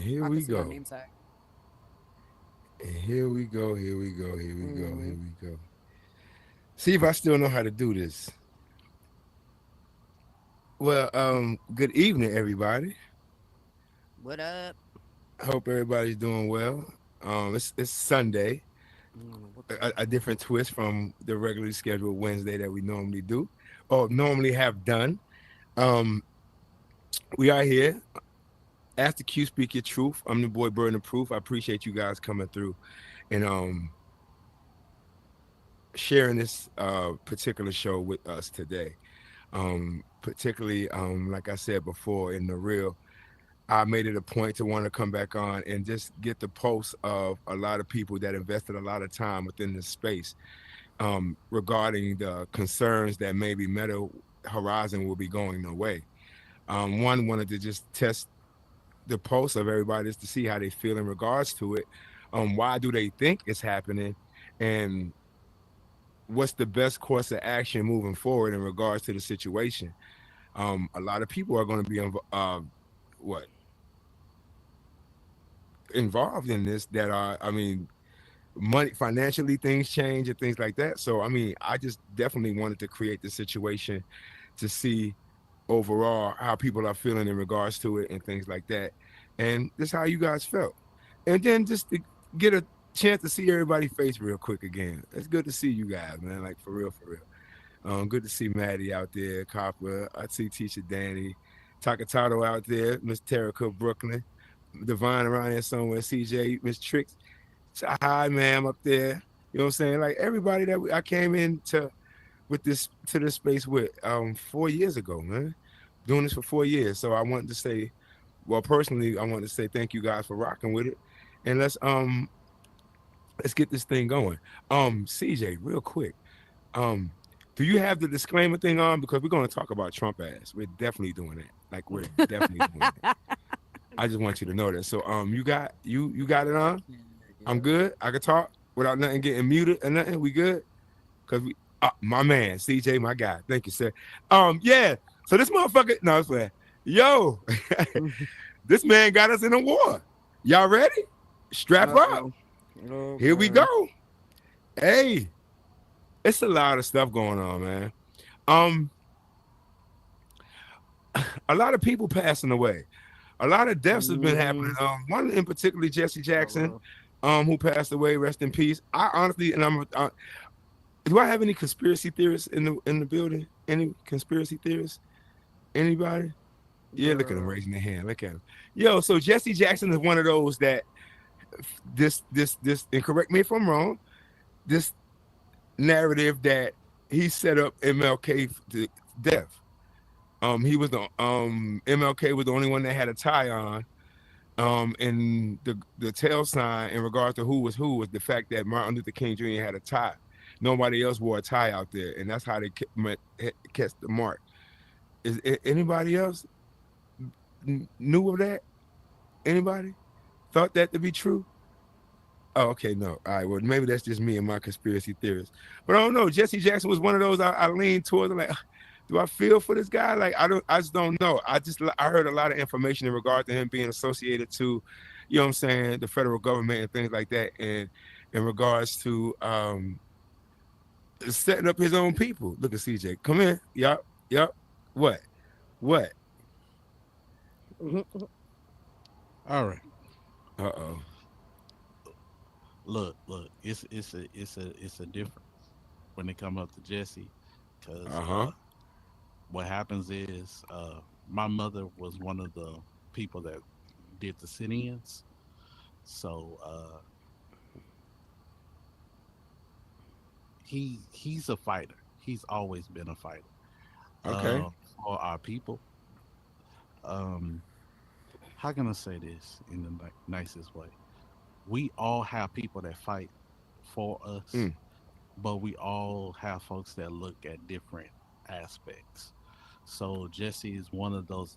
here I we can see my go. name tag. And here we go. Here we go. Here we go. Mm-hmm. Here we go. See if I still know how to do this. Well, good evening, everybody. What up? Hope everybody's doing well. It's Sunday, I don't know what the a hell. different twist from the regularly scheduled Wednesday that we normally do, or normally have done. Um, we are here. Ask the Q, speak your truth. I'm the boy Burden of Proof. I appreciate you guys coming through and sharing this particular show with us today. Particularly, like I said before, in the real, I made it a point to want to come back on and just get the pulse of a lot of people that invested a lot of time within this space regarding the concerns that maybe Meta Horizon will be going away. One wanted to just test the pulse of everybody just to see how they feel in regards to it. Why do they think it's happening? And what's the best course of action moving forward in regards to the situation? A lot of people are going to be what involved in this that are, I mean, money financially things change and things like that. So I mean, I just definitely wanted to create the situation to see overall how people are feeling in regards to it and things like that. And this is how you guys felt. And then just to get a chance to see everybody's face real quick again. It's good to see you guys, man. Like for real, for real. Good to see Maddie out there, Copper. I see Tisha Danny, Takatato out there, Miss Terica Brooklyn, Divine around there somewhere, CJ, Miss Tricks. Hi, ma'am, up there. You know what I'm saying? Like everybody that I came into with this to this space with 4 years ago, man. Doing this for 4 years. So I wanted to say, well, personally, I want to say thank you guys for rocking with it. And let's get this thing going. CJ, real quick. Um, do you have the disclaimer thing on? Because we're gonna talk about Trump ass. We're definitely doing that. Like we're definitely doing that. I just want you to know that. So you got it on? Yeah, I'm yeah. good. I can talk without nothing getting muted or nothing. We good? Cause we my man, CJ, my guy. Thank you, sir. Yeah. So this motherfucker, no, it's fair. Yo, this man got us in a war. Y'all ready? Strap up. Uh-oh. Here we Okay. go. Hey, it's a lot of stuff going on, man. Um, a lot of people passing away. A lot of deaths has been Mm-hmm. happening. One in particular, Jesse For Jackson, real. who passed away. Rest in peace. I honestly, and do I have any conspiracy theorists in the building? Any conspiracy theorists? Anybody? Yeah, look at him Girl. raising their hand. Look at him. Yo, so Jesse Jackson is one of those that this, and correct me if I'm wrong. This narrative that he set up MLK to death. He was the MLK was the only one that had a tie on. And the tail sign in regards to who was the fact that Martin Luther King Jr. had a tie. Nobody else wore a tie out there, and that's how they catch the mark. Is anybody else knew of that? Anybody thought that to be true? Oh, okay, no. All right, well, maybe that's just me and my conspiracy theorists. But I don't know. Jesse Jackson was one of those I leaned towards. Like, do I feel for this guy? Like, I just don't know. I heard a lot of information in regard to him being associated to, you know what I'm saying, the federal government and things like that, and in regards to setting up his own people. Look at CJ. Come in. Yup. Yup. What? What? All right. Uh oh. Look. It's a difference when it come up to Jesse, because Uh huh. what happens is my mother was one of the people that did the sit-ins. So he's a fighter. He's always been a fighter Okay. for our people. Um, how can I say this in the nicest way? We all have people that fight for us, Mm. but we all have folks that look at different aspects. So Jesse is one of those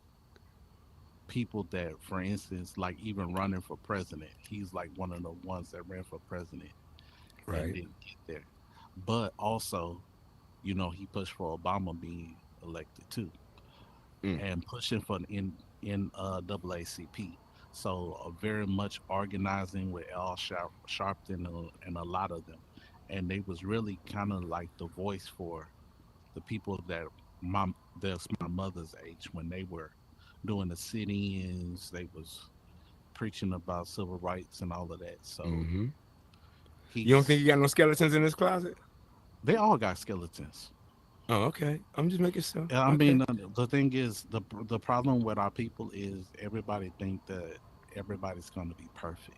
people that, for instance, like even running for president, he's like one of the ones that ran for president and Right. didn't get there. But also, he pushed for Obama being elected too, Mm. and pushing for an in NAACP. So very much organizing with Al Sharpton and a lot of them, and they was really kind of like the voice for the people that my that's my mother's age when they were doing the sit-ins. They was preaching about civil rights and all of that. So Hmm. You don't he's think you got no skeletons in this closet? they all got skeletons. Oh, okay. I'm just making sure. And I Okay. mean, the thing is, the problem with our people is everybody think that everybody's going to be perfect,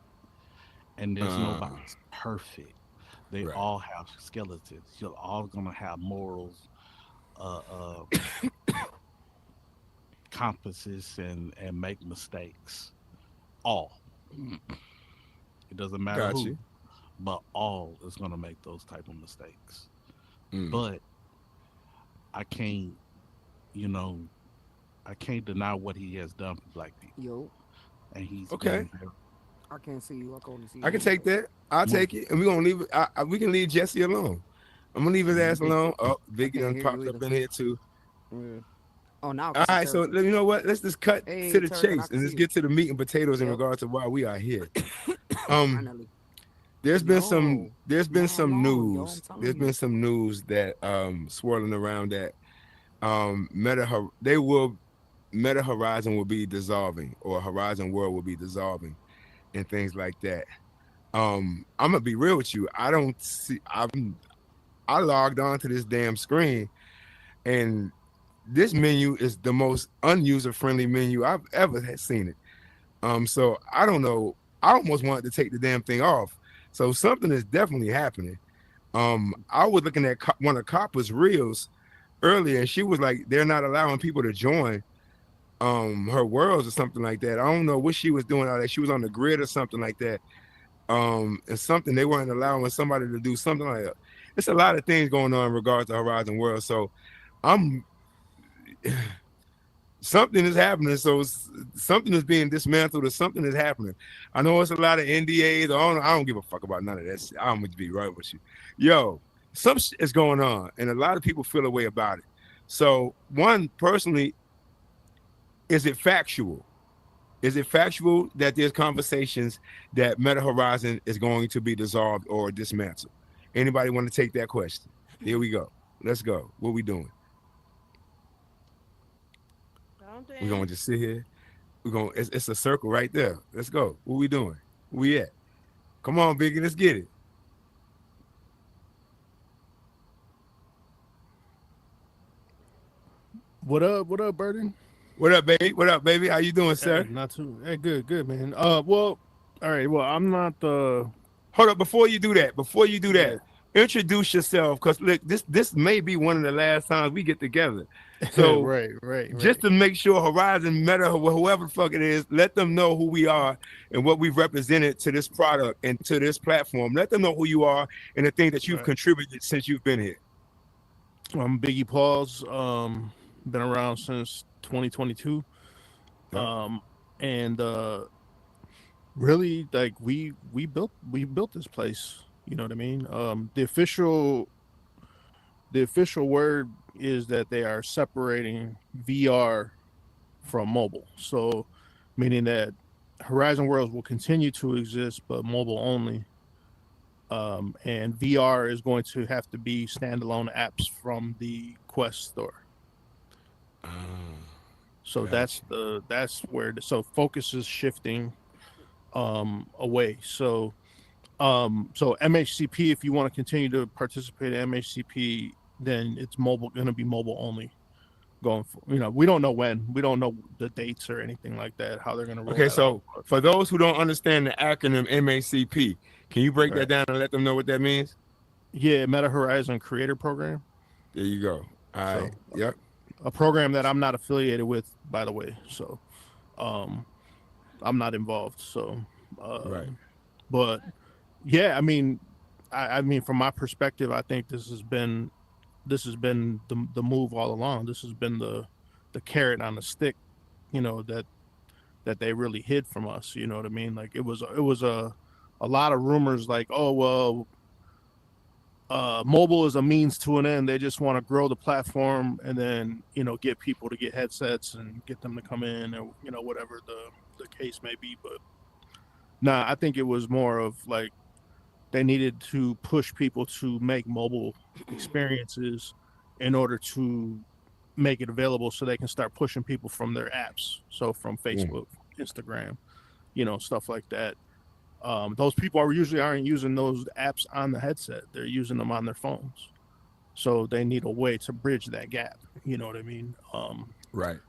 and there's Uh, nobody's perfect. They right. all have skeletons. You're all going to have morals, uh, uh, compasses, and make mistakes. All. It doesn't matter Got who, you. but all is going to make those type of mistakes. Mm. But I can't, you know, I can't deny what he has done for black people, Yo, and he's Okay. been very. I can't see you. I can only see I can you. take that. I'll Well, take it. And we're gonna leave it. We can leave Jesse alone. I'm gonna leave his ass mhm. alone. Oh, I Vicky can't done hear you popped up either. in here too. Yeah. Oh, now I All can see right, so Turk. you know what? Let's just cut to Hey, the Turk, and I chase can and see let's you. get to the meat and potatoes in Yep. regards to why we are here. Um, Finally. there's been some Yo, there's been mad some long, yo. I'm news. telling There's been you. some news that swirling around that they will Meta Horizon will be dissolving or Horizon World will be dissolving and things like that. I'm gonna be real with you. I don't see. I logged on to this damn screen, and this menu is the most unuser friendly menu I've ever seen it. So I don't know. I almost wanted to take the damn thing off. So something is definitely happening. I was looking at one of Copper's reels earlier, and she was like, they're not allowing people to join her worlds or something like that. I don't know what she was doing out there. She was on the grid or something like that. And something they weren't allowing somebody to do something like that. It's a lot of things going on in regards to Horizon World. So I'm something is happening. So something is being dismantled or something is happening. I know it's a lot of NDAs. I don't give a fuck about none of that shit. I'm gonna be right with you. Yo, some shit is going on, and a lot of people feel a way about it. So one personally, is it factual? Is it factual that there's conversations that Meta Horizon is going to be dissolved or dismantled? Anybody want to take that question? Here we go. Let's go. What we doing? We're gonna Something. just sit here. It's a circle right there. Let's go. What we doing? Where we at? Come on, Biggie. Let's get it. What up? What up, Burden? What up, baby? What up, baby? How you doing, Hey, sir? not too. Hey, good, good, man. Well, all right. Well, I'm not the. Hold up. Before you do that, Yeah. introduce yourself. Cause look, this may be one of the last times we get together. So Right, right, just right. to make sure Horizon Meta, whoever the fuck it is, let them know who we are and what we've represented to this product and to this platform. Let them know who you are and the things that you've Right. contributed since you've been here. I'm Biggie Pauls. Been around since 2022. Yeah. Um, and really, like we built this place. You know what I mean? The official word is that they are separating VR from mobile. So, meaning that Horizon Worlds will continue to exist, but mobile only. And VR is going to have to be standalone apps from the Quest store. Ah, So gotcha. that's where so focus is shifting away. So MHCP, if you want to continue to participate in MHCP, then it's mobile going to be mobile only going for, we don't know when, we don't know the dates or anything like that, how they're going to roll Okay, that out. so for those who don't understand the acronym MACP, can you break that Right. down and let them know what that means? Yeah, Meta Horizon Creator Program. There you go. All right. So Yep. a program that I'm not affiliated with, by the way. So um, I'm not involved. So, Right. but yeah, I mean, I mean, from my perspective, I think this has been the move all along. This has been the carrot on the stick, that they really hid from us. You know what I mean? Like it was a lot of rumors like, oh well, mobile is a means to an end. They just want to grow the platform and then get people to get headsets and get them to come in, or whatever the case may be. But nah, I think it was more of like they needed to push people to make mobile experiences in order to make it available so they can start pushing people from their apps. So from Facebook, Instagram, stuff like that. Those people usually aren't using those apps on the headset. They're using them on their phones. So they need a way to bridge that gap. You know what I mean? Right.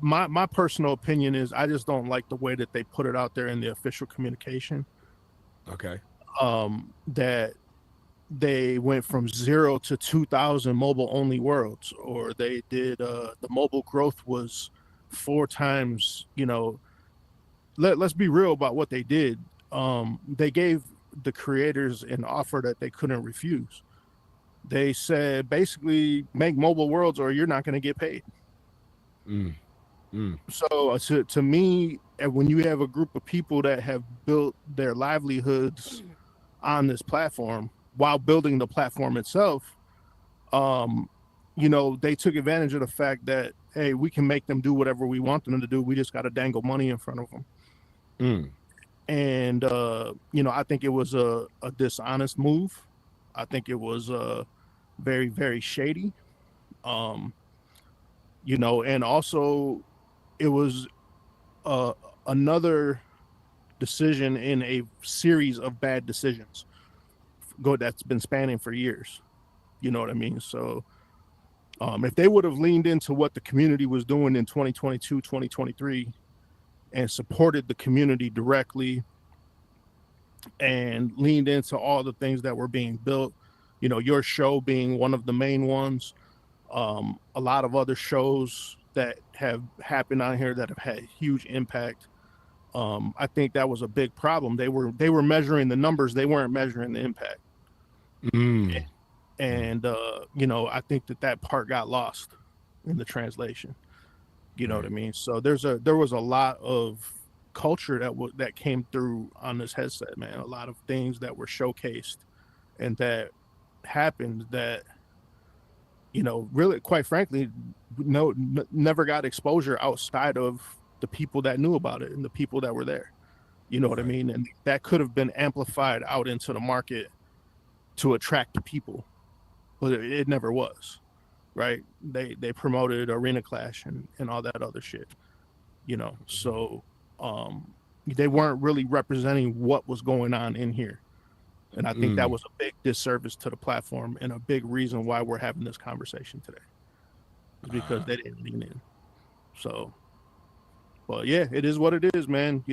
My personal opinion is I just don't like the way that they put it out there in the official communication. Okay. That they went from 0 to 2,000 mobile only worlds, or they did the mobile growth was 4 times. Let's be real about what they did. They gave the creators an offer that they couldn't refuse. They said basically make mobile worlds or you're not going to get paid. So to me, when you have a group of people that have built their livelihoods on this platform while building the platform itself, they took advantage of the fact that, hey, we can make them do whatever we want them to do. We just got to dangle money in front of them. And, I think it was a dishonest move. I think it was very, very shady. And also it was another decision in a series of bad decisions that's been spanning for years. You know what I mean? So if they would have leaned into what the community was doing in 2022, 2023 and supported the community directly and leaned into all the things that were being built, your show being one of the main ones, a lot of other shows that have happened on here that have had huge impact. I think that was a big problem. They were measuring the numbers. They weren't measuring the impact. And I think that part got lost in the translation. You know what I mean? So there was a lot of culture that came through on this headset, man. A lot of things that were showcased and that happened that, really, quite frankly, never got exposure outside of the people that knew about it and the people that were there. You know what I mean? And that could have been amplified out into the market to attract the people, but it never was. Right? They promoted Arena Clash and all that other shit. So they weren't really representing what was going on in here. And I think that was a big disservice to the platform and a big reason why we're having this conversation today. Because they didn't lean in. So, but yeah, it is what it is, man.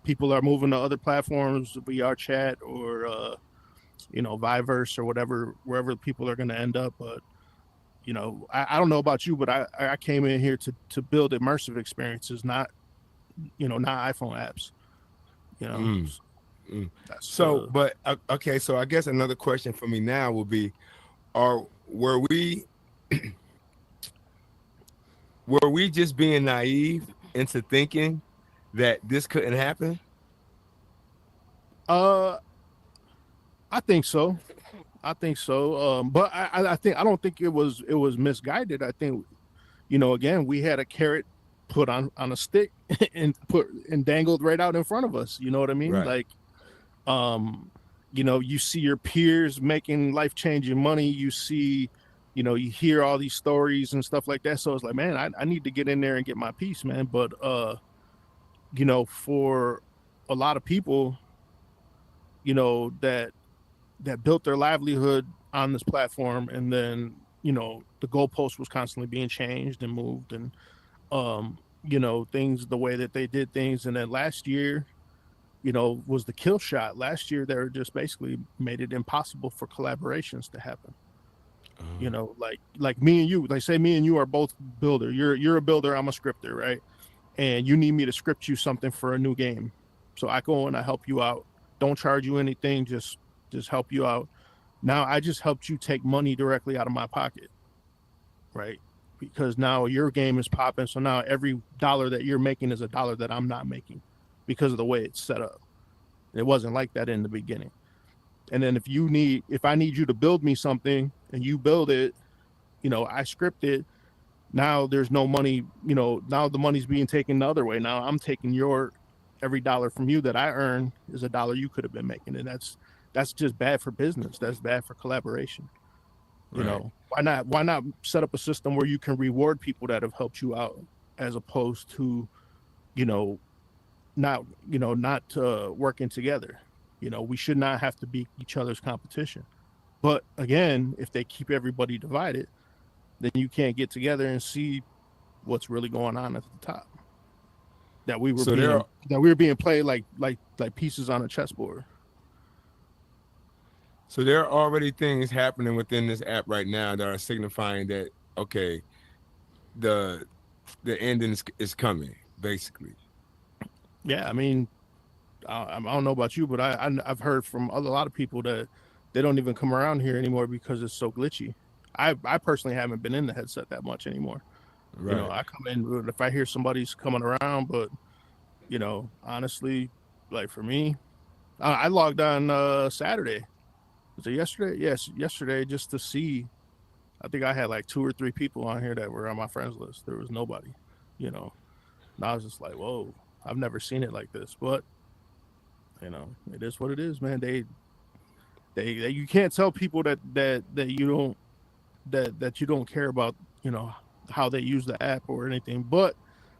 People are moving to other platforms, VR chat or, Viverse or whatever, wherever people are going to end up. But, I don't know about you, but I came in here to build immersive experiences, not iPhone apps. So, but okay. So I guess another question for me now will be, were we just being naive into thinking that this couldn't happen? I think so. But I don't think it was misguided. I think, again, we had a carrot put on a stick and dangled right out in front of us. You know what I mean? Right. Like, you see your peers making life-changing money. You see, you hear all these stories and stuff like that. So it's like, man, I need to get in there and get my piece, man. But, for a lot of people, that built their livelihood on this platform, and then the goalpost was constantly being changed and moved, and things the way that they did things. And then last year was the kill shot. Last year they were just basically made it impossible for collaborations to happen. Like me and you, they say me and you are both builder. You're a builder, I'm a scripter, right? And you need me to script you something for a new game, so I go and I help you out. Don't charge you anything, just help you out. Now I just helped you take money directly out of my pocket, right? Because now your game is popping. So now every dollar that you're making is a dollar that I'm not making because of the way it's set up. It wasn't like that in the beginning. And then if I need you to build me something and you build it, I script it. Now there's no money, now the money's being taken the other way. Now I'm taking your every dollar from you that I earn is a dollar you could have been making, and that's just bad for business. That's bad for collaboration. You Right. know, why not set up a system where you can reward people that have helped you out, as opposed to, you know, not working together. You know, we should not have to be each other's competition. But again, if they keep everybody divided, then you can't get together and see what's really going on at the top. That we were So being played like pieces on a chessboard. So there are already things happening within this app right now that are signifying that, okay, the ending is coming, basically. Yeah, I mean, I don't know about you, but I've heard from a lot of people that they don't even come around here anymore because it's so glitchy. I personally haven't been in the headset that much anymore. Right. You know, I come in if I hear somebody's coming around, but you know, honestly, like for me, I logged on Saturday. Was it yesterday? Yes, yesterday, just to see. I think I had like 2 or 3 people on here that were on my friends list. There was nobody, you know. And I was just like, whoa, I've never seen it like this. But you know, it is what it is, man. They you can't tell people that you don't care about, you know, how they use the app or anything. But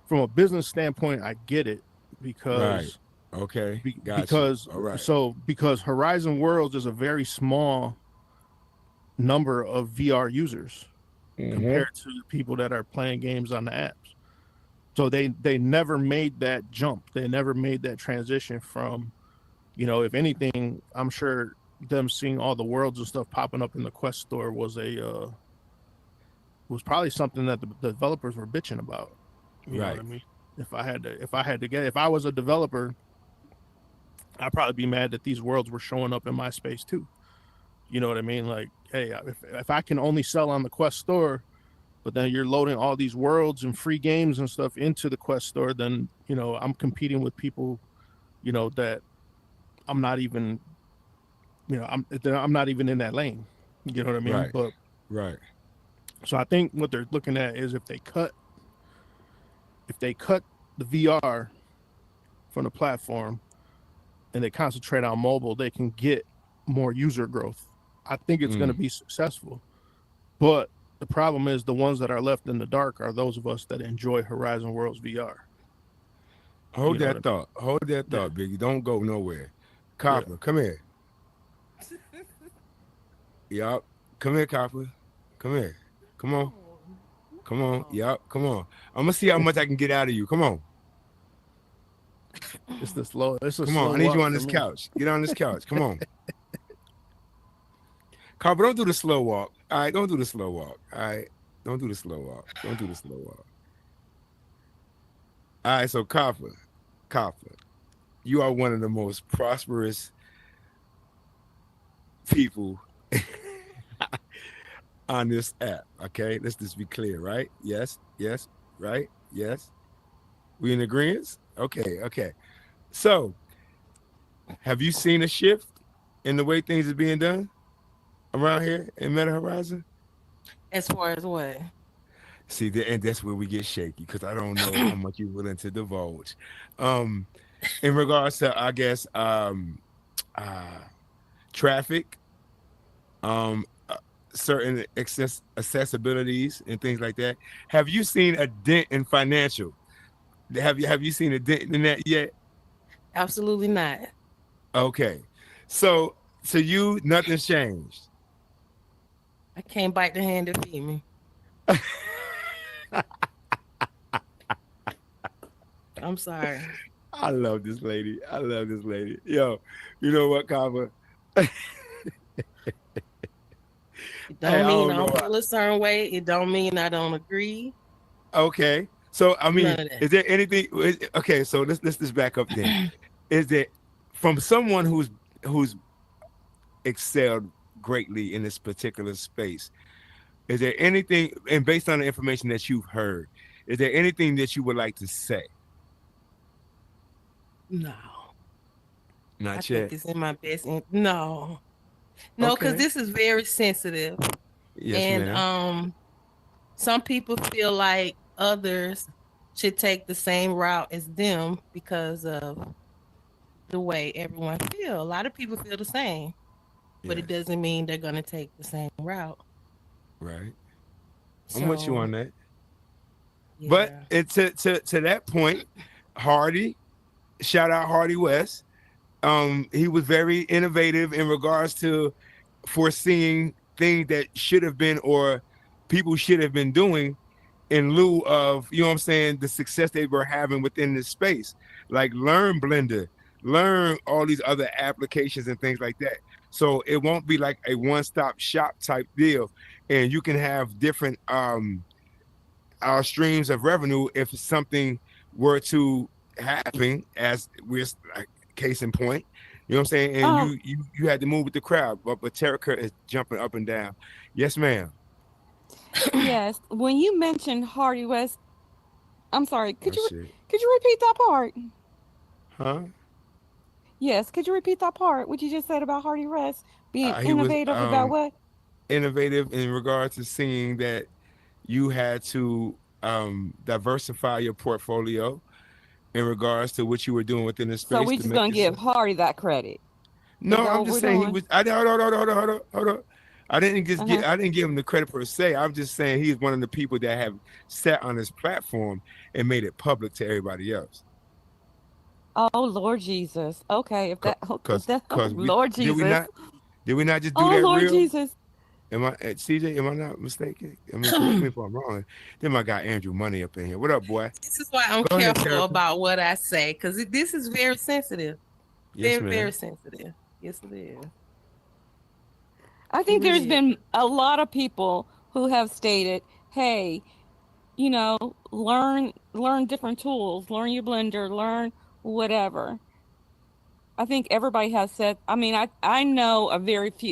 from a business standpoint, I get it because Okay. Gotcha. because All right. because Horizon Worlds is a very small number of VR users compared to the people that are playing games on the apps. So they never made that jump. They never made that transition from, you know, if anything, I'm sure them seeing all the worlds and stuff popping up in the Quest store was probably something that the developers were bitching about. You know what I mean? If I was a developer, I'd probably be mad that these worlds were showing up in my space too. You know what I mean? Like, hey, if I can only sell on the Quest store, but then you're loading all these worlds and free games and stuff into the Quest store, then, you know, I'm competing with people, you know, that I'm not even, you know, I'm not even in that lane. You know what I mean? Right. But Right. so I think what they're looking at is if they cut the VR from the platform and they concentrate on mobile, they can get more user growth. I think it's going to be successful. But the problem is the ones that are left in the dark are those of us that enjoy Horizon Worlds VR. Hold that thought, Biggie. Don't go nowhere. Copper, come here. Yup. Come here, Copper. Come here. Come on. Come on. Yup. Come on. I'm gonna see how much I can get out of you. Come on. It's the slow. Come on. I need you on this couch. Get on this couch. Come on. Copper, don't do the slow walk. All right, don't do the slow walk. All right, don't do the slow walk. Don't do the slow walk. All right, so Copper, you are one of the most prosperous people on this app. Okay, let's just be clear, right? Yes, right? Yes. We in agreement? Okay. So, have you seen a shift in the way things are being done around here in Meta Horizon? As far as what? See, and that's where we get shaky because I don't know how much you're willing to divulge. In regards to, I guess, traffic, certain accessibilities and things like that. Have you seen a dent in financial? Have you seen a dent in that yet? Absolutely not. Okay, so you, nothing's changed. I can't bite the hand that feed me. I'm sorry. I love this lady. Yo, you know what, Kava? It don't mean I don't feel a certain way. It don't mean I don't agree. Okay. So I mean, is there anything? Okay, so let's just back up then. Is there, from someone who's excelled greatly in this particular space, is there anything, and based on the information that you've heard, is there anything that you would like to say? No. Not I yet. think it's in my best. No, because this is very sensitive. Yes, and ma'am. Some people feel like others should take the same route as them because of the way everyone feel. A lot of people feel the same, but it Yes. doesn't mean they're gonna take the same route. Right. I'm with you So on that. But yeah. it, to that point, Hardy, shout out Hardy West. He was very innovative in regards to foreseeing things that should have been or people should have been doing in lieu of, you know what I'm saying, the success they were having within this space. Like learn Blender, learn all these other applications and things like that. So it won't be like a one-stop shop type deal. And you can have different streams of revenue if something were to happen, as we're like, case in point. You know what I'm saying? And you had to move with the crowd, but Terica is jumping up and down. Yes, ma'am. Yes. When you mentioned Hardy West, I'm sorry. Could you Shit. repeat that part? Huh? Yes. Could you repeat that part? What you just said about Hardy West being He was innovative about what? innovative in regards to seeing that you had to diversify your portfolio in regards to what you were doing within the space. So we just gonna give Hardy that credit. No, Is that I'm what just we're saying he doing? was. Hold on. I didn't just Uh-huh. I didn't give him the credit per se. I'm just saying he's one of the people that have sat on this platform and made it public to everybody else. Oh Lord Jesus. Okay, if that, Cause Lord Jesus. did we not just do Oh that Lord real? Jesus. Am I CJ? Am I not mistaken? I mean, correct me if I'm wrong. Then my guy Andrew Money up in here. What up, boy? This is why I'm Go ahead, careful Terica. about what I say because this is very sensitive. Yes, Very, ma'am. very sensitive. Yes, it is. I think there's really been a lot of people who have stated, hey, you know, learn different tools, learn your Blender, learn whatever. I think everybody has said, I mean, I know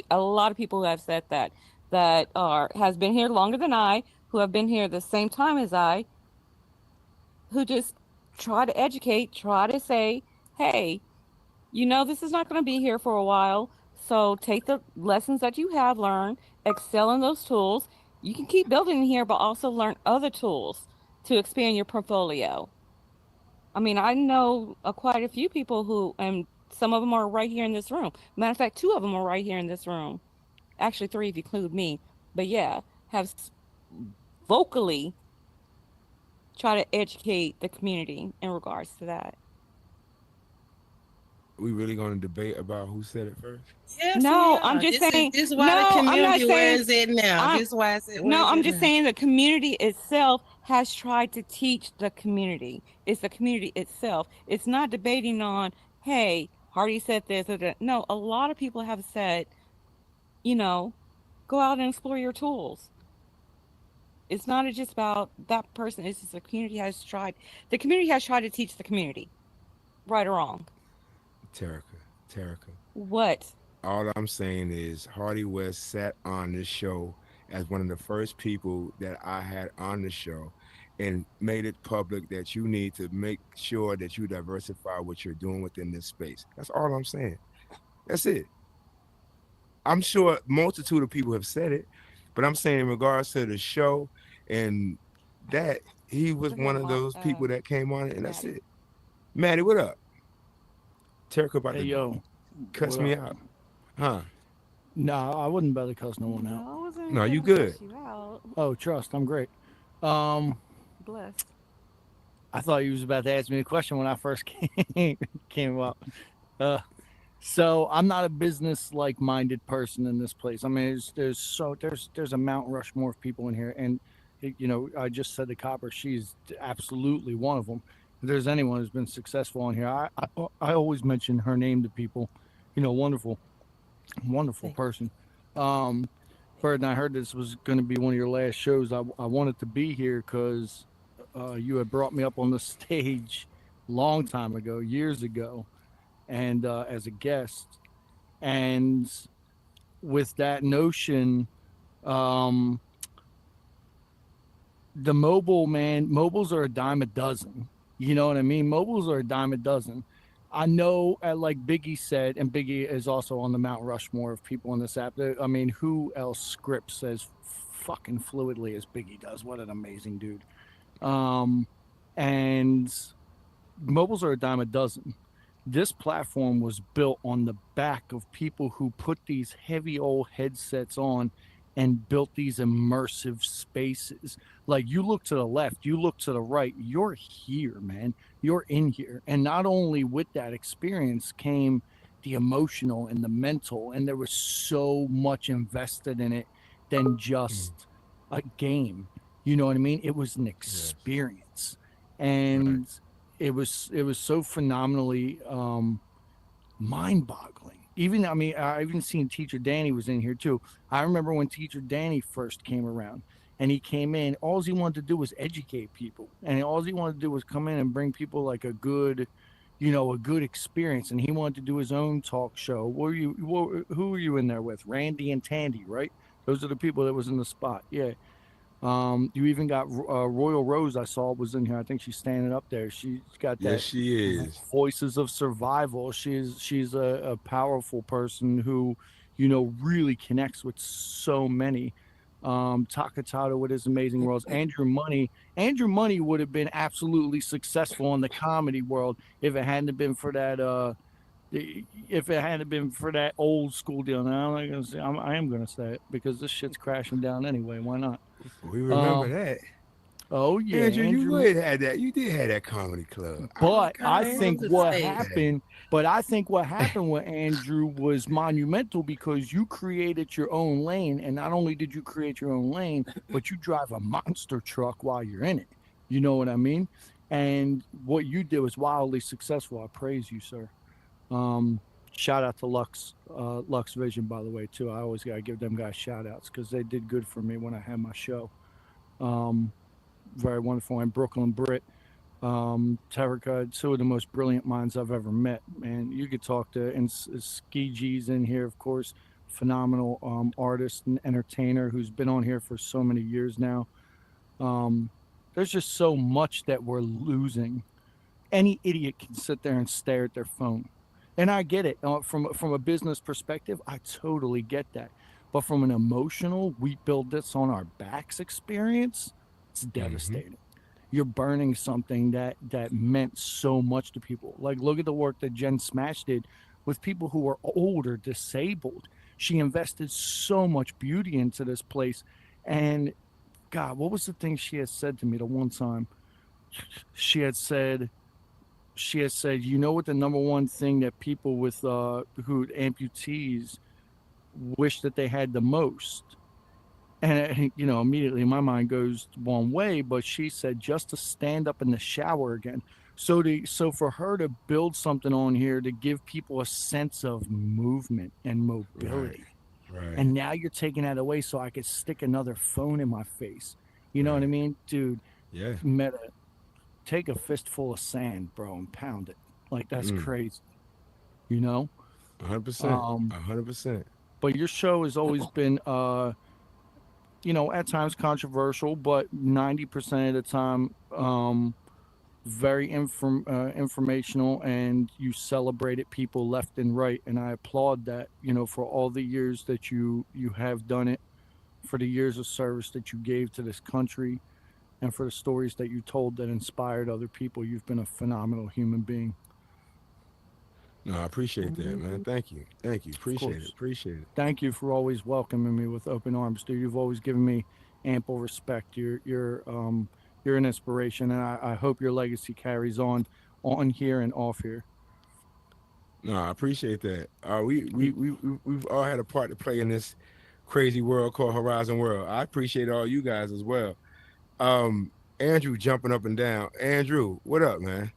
a lot of people who have said that has been here longer than I, who have been here the same time as I, who just try to educate, try to say, hey, you know, this is not going to be here for a while. So take the lessons that you have learned, excel in those tools. You can keep building here, but also learn other tools to expand your portfolio. I mean, I know quite a few people who, and some of them are right here in this room. Matter of fact, 2 of them are right here in this room. Actually, 3 if you include me. But yeah, have vocally try to educate the community in regards to that. We really going to debate about who said it first? Yes, No, we are. I'm just saying. This is why No, the I'm not community. Where saying. is it now? I'm- This is why is it. No, where is I'm it just now? saying the community itself has tried to teach the community. It's the community itself. It's not debating on, hey, Hardy said this or that. No, a lot of people have said, you know, go out and explore your tools. It's not just about that person. It's just the community has tried. The community has tried to teach the community, right or wrong. Terica. What? All I'm saying is Hardy West sat on this show as one of the first people that I had on the show and made it public that you need to make sure that you diversify what you're doing within this space. That's all I'm saying. That's it. I'm sure multitude of people have said it, but I'm saying in regards to the show and that he was one of those people that came on it, and that's it. Maddie, what up? Terica about Hey, to yo. cuss What me up? out. Huh? No, I wouldn't better cuss no one out. No, I wasn't No, you gonna good. cuss you out. Oh, trust, I'm great. Blessed. I thought you was about to ask me a question when I first came up. So I'm not a business like minded person in this place. I mean, there's a Mount Rushmore of people in here, and you know, I just said to Copper, she's absolutely one of them. If there's anyone who's been successful in here, I always mention her name to people. You know, wonderful person. Bird, and I heard this was going to be one of your last shows. I wanted to be here because you had brought me up on the stage long time ago, years ago, and as a guest. And with that notion, the mobiles are a dime a dozen. You know what I mean? Mobiles are a dime a dozen. I know, like Biggie said, and Biggie is also on the Mount Rushmore of people on this app. I mean, who else scripts as fucking fluidly as Biggie does? What an amazing dude. And mobiles are a dime a dozen. This platform was built on the back of people who put these heavy old headsets on and built these immersive spaces. Like, you look to the left, you look to the right, you're here, man. You're in here. And not only with that experience came the emotional and the mental, and there was so much invested in it than just a game. You know what I mean? It was an experience. And it was so phenomenally mind-boggling. Even, I mean, I even seen Teacher Danny was in here too. I remember when Teacher Danny first came around, and he came in, all he wanted to do was educate people, and all he wanted to do was come in and bring people like a good, you know, a good experience. And he wanted to do his own talk show. Who were you in there with? Randy and Tandy, right? Those are the people that was in the spot. Yeah. You even got Royal Rose. I saw was in here. I think she's standing up there. She's got that. Yes, she is. Voices of Survival. She's a powerful person who, you know, really connects with so many. Takatato with his amazing worlds. Andrew Money would have been absolutely successful in the comedy world if it hadn't been for that old school deal. Now I'm not gonna say, I am gonna say it because this shit's crashing down anyway. Why not? We remember that. Oh yeah, Andrew, you Andrew. would have that. You did have that comedy club. But I man, think I'm what just saying. happened. But I think what happened with Andrew was monumental because you created your own lane, and not only did you create your own lane, but you drive a monster truck while you're in it. You know what I mean? And what you did was wildly successful. I praise you, sir. Shout out to Lux Vision, by the way, too. I always gotta give them guys shout outs because they did good for me when I had my show. Very wonderful. And Brooklyn Britt, Terrica, two of the most brilliant minds I've ever met. Man, you could talk to, and Ski G's in here, of course, phenomenal artist and entertainer who's been on here for so many years now. There's just so much that we're losing. Any idiot can sit there and stare at their phone. And I get it. From a business perspective, I totally get that. But from an emotional, we build this on our backs experience, it's devastating. You're burning something that meant so much to people. Like, look at the work that Jen Smash did with people who are old or disabled. She invested so much beauty into this place. And God, what was the thing she had said to me the one time? She had said, you know what the number one thing that people with who amputees wish that they had the most? And you know, immediately my mind goes one way, but she said just to stand up in the shower again. So for her to build something on here to give people a sense of movement and mobility. Right. And now you're taking that away so I could stick another phone in my face. You know what I mean? Dude, Yeah. Meta, take a fistful of sand, bro, and pound it. Like, that's crazy. You know? 100%. 100%. But your show has always been, you know, at times controversial, but 90% of the time, very informational, and you celebrated people left and right. And I applaud that, you know, for all the years that you have done it, for the years of service that you gave to this country, and for the stories that you told that inspired other people. You've been a phenomenal human being. No, I appreciate that, man. Thank you. Appreciate it. Thank you for always welcoming me with open arms, dude. You've always given me ample respect. You're an inspiration, and I hope your legacy carries on here and off here. No, I appreciate that. We've all had a part to play in this crazy world called Horizon World. I appreciate all you guys as well. Andrew jumping up and down. Andrew, what up, man?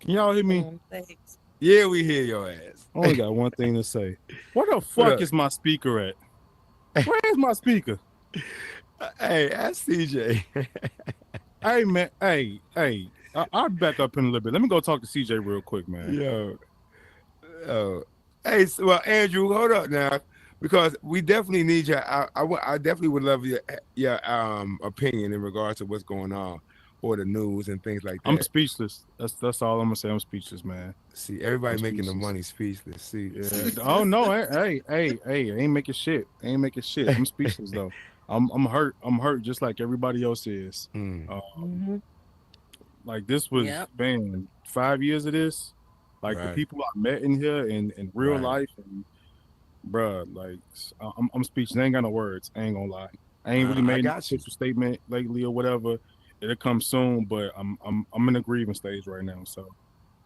Can y'all hear me? Thanks. Yeah, we hear your ass. I only got one thing to say. Where the fuck is my speaker at? Where's my speaker? Hey, ask CJ. Hey, man. Hey. I'll back up in a little bit. Let me go talk to CJ real quick, man. Yo. Hey, well, Andrew, hold up now, because we definitely need your. I definitely would love your opinion in regards to what's going on, or the news and things like that. I'm speechless. That's all I'm gonna say. I'm speechless, man. See, everybody making the money speechless. See, yeah. Oh no, hey, I ain't making shit. I'm speechless though. I'm hurt. I'm hurt just like everybody else is. Like this was Yep. man, 5 years of this. Like the Right. people I met in here in real Right. life, and bruh, like I'm speechless. I ain't got no words. I ain't gonna lie. I ain't really I made no got you. official statement lately or whatever. It'll come soon, but I'm in a grieving stage right now. So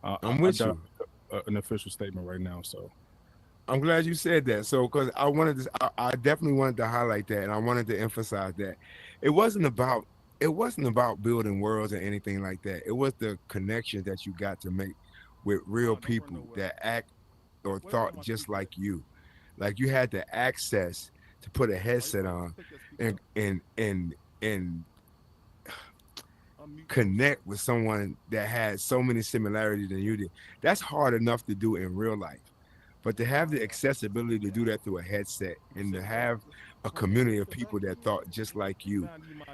I'm with I you. got an official statement right now. So I'm glad you said that. So, because I definitely wanted to highlight that, and I wanted to emphasize that it wasn't about building worlds or anything like that. It was the connections that you got to make with real people that act or thought just like you. Like you had the access to put a headset on and connect with someone that had so many similarities than you did. That's hard enough to do in real life. But to have the accessibility to do that through a headset and to have a community of people that thought just like you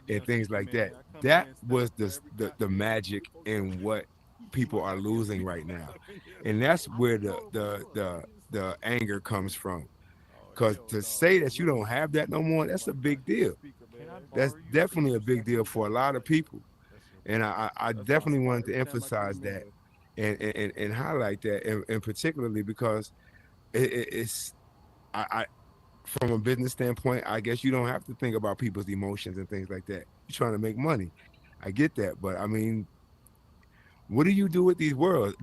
and things like that, that was the magic in what people are losing right now. And that's where the anger comes from. Because to say that you don't have that no more, that's a big deal. That's definitely a big deal for a lot of people. And I definitely wanted to emphasize that and highlight that, and particularly because it's I from a business standpoint, I guess you don't have to think about people's emotions and things like that. You're trying to make money. I get that, but I mean, what do you do with these worlds?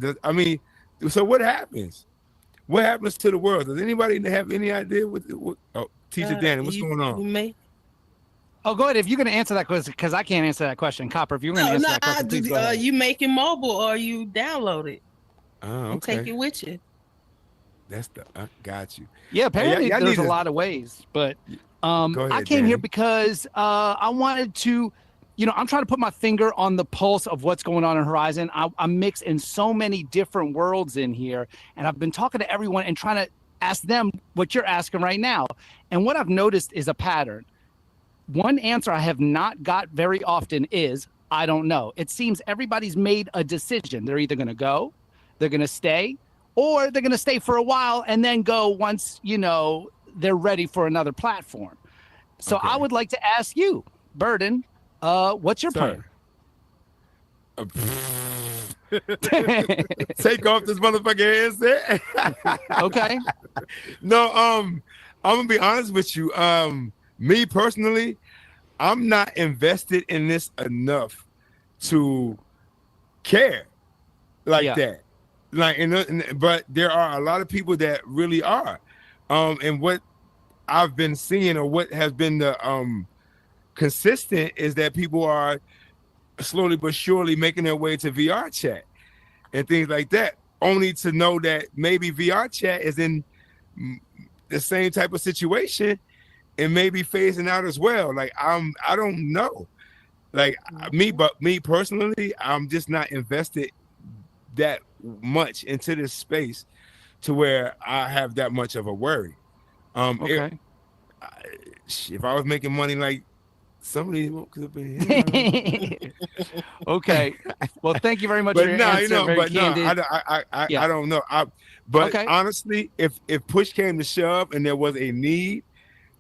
So what happens? What happens to the world? Does anybody have any idea what Teacher Danny, what's going on? You may. Oh, go ahead. If you're going to answer that question, because I can't answer that question. Copper, if you're going to answer that question, please go ahead. You make it mobile or you download it Oh, and take okay. it with you. That's I got you. Yeah, apparently y'all there's need a to- lot of ways, but Go ahead, I came here Danny. because I wanted to, I'm trying to put my finger on the pulse of what's going on in Horizon. I'm mixed in so many different worlds in here, and I've been talking to everyone and trying to ask them what you're asking right now. And what I've noticed is a pattern. One answer I have not got very often is, I don't know. It seems everybody's made a decision. They're either going to go, they're going to stay, or they're going to stay for a while and then go once, they're ready for another platform. So Okay. I would like to ask you, Burden, what's your Sir. plan? Take off this motherfucking headset. Okay. No, I'm gonna be honest with you. Me personally, I'm not invested in this enough to care like Yeah. that. Like, but there are a lot of people that really are. And what I've been seeing, or what has been the consistent, is that people are slowly but surely making their way to VR chat and things like that, only to know that maybe VR chat is in the same type of situation and maybe phasing out as well. Like I don't know. Like me personally, I'm just not invested that much into this space to where I have that much of a worry. Okay. If I was making money like some of these could have been here. Okay. Well, thank you very much for But your no, answer. Very candid. I don't know. But Okay. honestly, if push came to shove and there was a need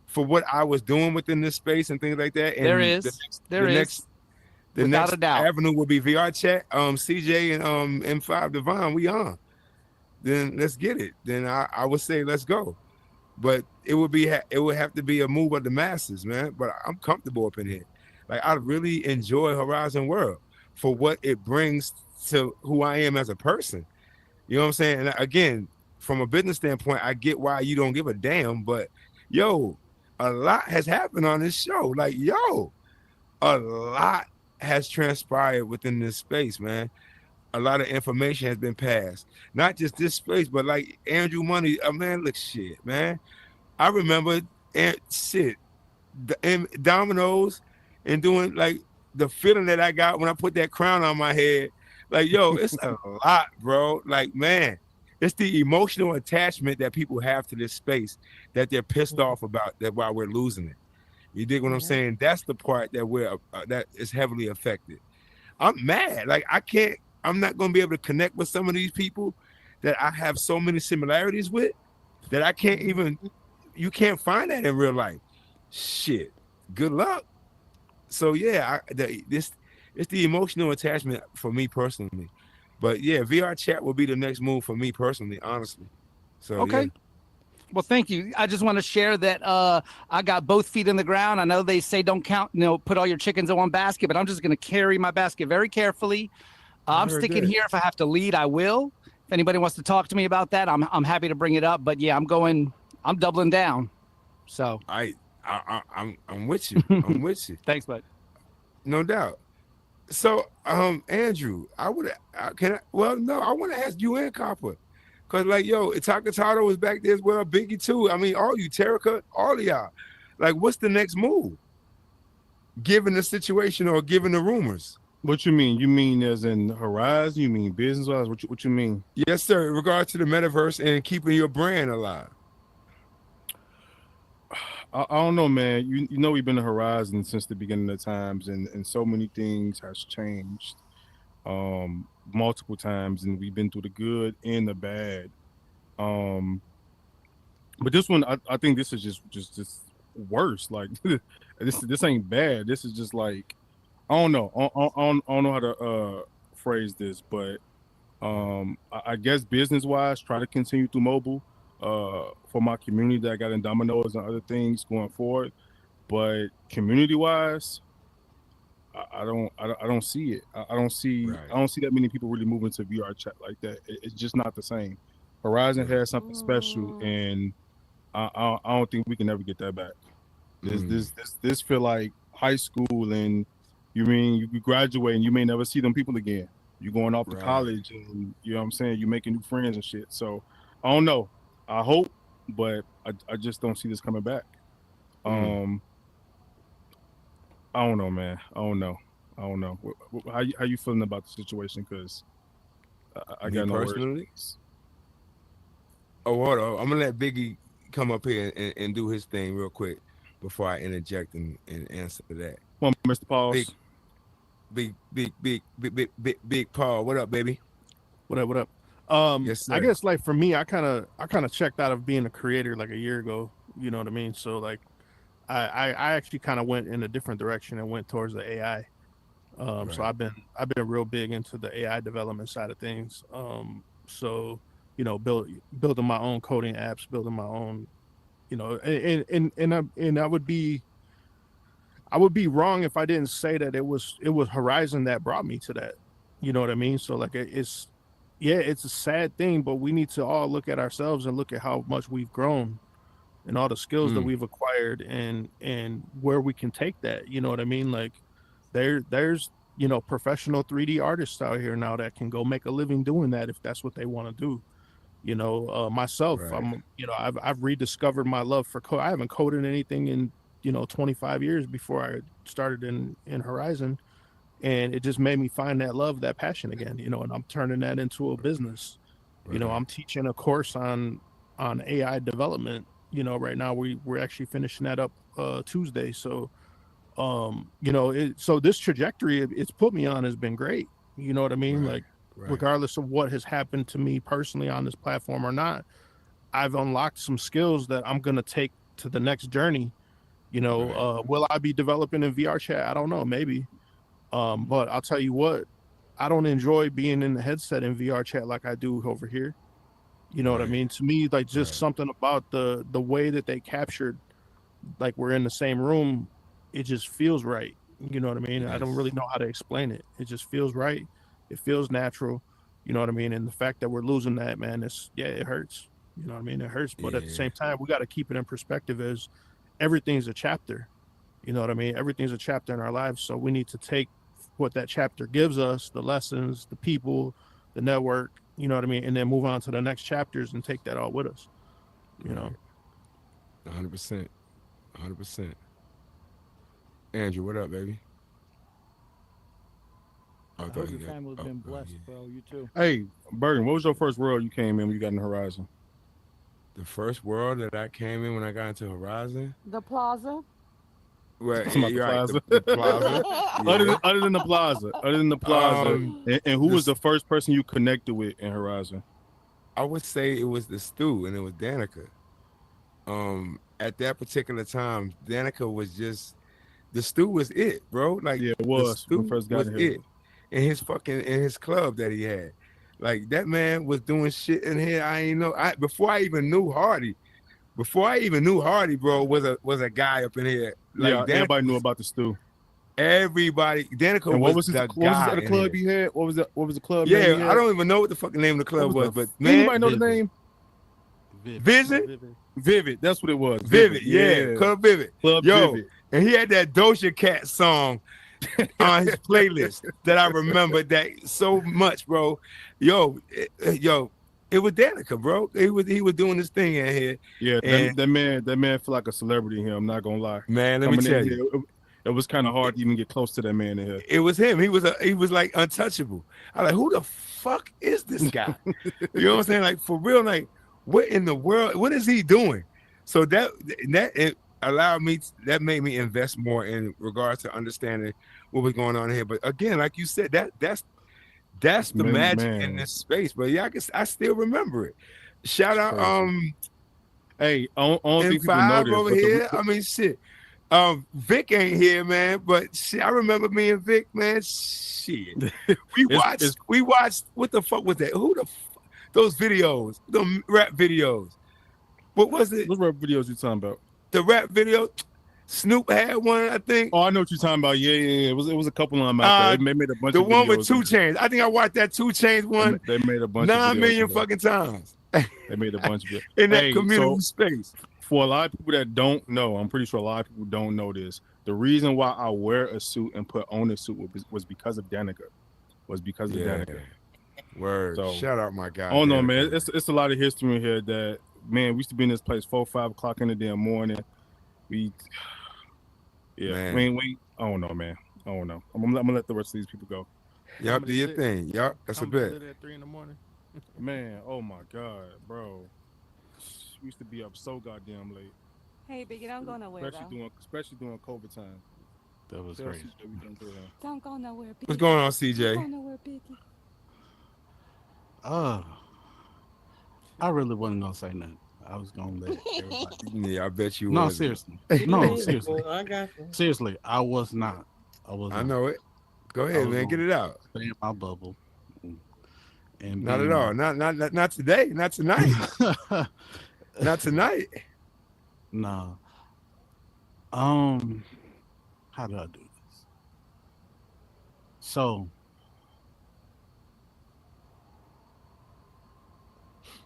for what I was doing within this space and things like that, and There is. the next Without next a doubt. avenue would be VR chat. CJ and M5 Divine, we on. Then let's get it. Then I would say let's go. But it would have to be a move of the masses, man. But I'm comfortable up in here. Like I really enjoy Horizon World for what it brings to who I am as a person. You know what I'm saying? And again, from a business standpoint, I get why you don't give a damn. But yo, a lot has happened on this show. Like yo, a lot has transpired within this space, man. A lot of information has been passed. Not just this space, but like Andrew Money, man, look shit, man. I remember Dominoes and doing like the feeling that I got when I put that crown on my head. Like, yo, it's a lot, bro. Like, man, it's the emotional attachment that people have to this space that they're pissed off about that while we're losing it. You dig what I'm saying? That's the part that that is heavily affected. I'm mad. Like I'm not going to be able to connect with some of these people that I have so many similarities with that I can't even, you can't find that in real life. Shit. Good luck. So yeah, it's the emotional attachment for me personally. But yeah, VR chat will be the next move for me personally, honestly. So Okay. yeah. Well, thank you. I just want to share that I got both feet in the ground. I know they say don't count, put all your chickens in one basket, but I'm just going to carry my basket very carefully. I'm heard sticking that. here. If I have to lead, I will. If anybody wants to talk to me about that, I'm happy to bring it up. But yeah, I'm doubling down. So I'm with you. I'm with you. thanks, bud. No doubt. So, Andrew, I want to ask you and Copper. Cause like, yo, Itakataro was back there as well, Biggie too. I mean, all you, Terica, all of y'all. Like, what's the next move? Given the situation or given the rumors? What you mean? You mean as in Horizon? You mean business wise? What you mean? Yes, sir. In regard to the metaverse and keeping your brand alive. I don't know, man. You know we've been to Horizon since the beginning of times, and so many things has changed multiple times, and we've been through the good and the bad. But this one, I think this is just worse. Like this ain't bad. This is just like, I don't know. I don't know how to phrase this, but I guess business wise, try to continue through mobile for my community that I got in Domino's and other things going forward. But community wise, I don't see it. I don't see that many people really moving to VR chat like that. It's just not the same. Horizon has something special, and I don't think we can ever get that back. This feel like high school, and you graduate and you may never see them people again. You're going off to college, and you know what I'm saying, you're making new friends and shit. So I don't know. I hope, but I just don't see this coming back. I don't know, man. I don't know. How you feeling about the situation? Because I got no words. Oh, hold on. I'm gonna let Biggie come up here and do his thing real quick before I interject and answer that. Come on, Mr. Paul. Big Paul. What up, baby? What up? Yes, sir. I guess like for me, I kind of checked out of being a creator like a year ago. You know what I mean? So like, I actually kind of went in a different direction and went towards the AI. So I've been real big into the AI development side of things. So building my own coding apps, building my own, and I would be wrong if I didn't say that it was Horizon that brought me to that. You know what I mean? So like it's a sad thing, but we need to all look at ourselves and look at how much we've grown and all the skills that we've acquired and where we can take that. You know what I mean? Like there's professional 3D artists out here now that can go make a living doing that if that's what they want to do. Myself, I've rediscovered my love for code. I haven't coded anything in 25 years before I started in Horizon, and it just made me find that love, that passion again. And I'm turning that into a business. I'm teaching a course on AI development. Right now we're actually finishing that up Tuesday. So so this trajectory it's put me on has been great. You know what I mean? Like regardless of what has happened to me personally on this platform or not, I've unlocked some skills that I'm going to take to the next journey. Will I be developing in VR chat? I don't know, maybe. But I'll tell you what, I don't enjoy being in the headset in VR chat like I do over here. You know what I mean? To me, like just something about the way that they captured, like we're in the same room, it just feels right. You know what I mean? I don't really know how to explain it. It just feels right. It feels natural. You know what I mean? And the fact that we're losing that, man, it hurts. You know what I mean? It hurts. But at the same time, we got to keep it in perspective as everything's a chapter. You know what I mean? Everything's a chapter in our lives. So we need to take what that chapter gives us, the lessons, the people, the network, you know what I mean? And then move on to the next chapters and take that all with us. 100%. Andrew, what up, baby? I hope your family's been blessed, bro. You too. Hey, Bergen, what was your first world you came in when you got in Horizon? The first world that I came in when I got into Horizon? The plaza. Well, the plaza. Other than the plaza, and who was the first person you connected with in Horizon? I would say it was the Stu, and it was Danica. At that particular time, Danica was just the stew was it, bro. Like Yeah, it the was when we stew first got was in here. it in his club that he had. Like that man was doing shit in here. I ain't know. Before I even knew Hardy, bro, was a guy up in here. Like Yeah, Danica everybody knew was, about the stew. everybody. Danica And was what the was guy the in club here. he had? What was the club name he Yeah, had? I don't even know what the fucking name of the What club was, the but f- man, anybody know the Vivid. name? Vision, Vivid. That's what it was. Vivid, yeah, Club Vivid. Club Yo, Vivid. and he had that Doja Cat song on his playlist that I remember that so much, bro. Yo, it was Danica, bro. He was doing this thing in here. Yeah, And that man feel like a celebrity here. I'm not gonna lie. man, let me Coming in tell here, you, it was kind of hard to even get close to that man in here. it was him. He was like untouchable. I like, who the fuck is this guy? You know what I'm saying? Like for real, like what in the world? What is he doing? So that it allowed me. That made me invest more in regards to understanding what was going on here. But again, like you said, that's the Man, magic in man. this space. But yeah, I still remember it. Shout out, Crazy. Hey, I don't and think people know five this, over but here. I mean, shit. Vic ain't here, man. But shit, I remember me and Vic, man. Shit, we watched. What the fuck was that? Who the those videos, the rap videos? What was it? what rap videos you talking about? The rap video. Snoop had one, I think. Oh, I know what you're talking about. Yeah. It was a couple of them out there. They made a bunch The of one with videos. 2 Chainz. I think I watched that 2 Chainz one They made a bunch 9 of videos million of that. fucking times They made a bunch of it. in that Hey, community so space. for a lot of people that don't know, I'm pretty sure a lot of people don't know this. The reason why I wear a suit and put on a suit was because of Danica. Danica. Word. So, Shout out my guy. Oh no, Danica. man! It's a lot of history in here. That man, we used to be in this place 4, 5 o'clock in the damn morning. Man. We. I don't know, man. I don't know. I'm gonna let the rest of these people go. Yup, do your thing. Yup, that's a bit. At 3 in the morning. Man, oh my god, bro. We used to be up so goddamn late, Hey, Biggie, don't go nowhere, though. especially during COVID time. That was Tell crazy. CJ we don't do that. Don't go nowhere, Biggie. What's going on, Don't CJ? go nowhere, Biggie. I really wasn't gonna say nothing. I was gonna let everybody. Yeah, I bet you No, was. seriously. No, seriously. I got you. Seriously, I was not. I know it. Go ahead, was man. on- Get it out. Stay in my bubble. And Not at being- all. Not today. Not tonight. Not tonight. No. How do I do this? So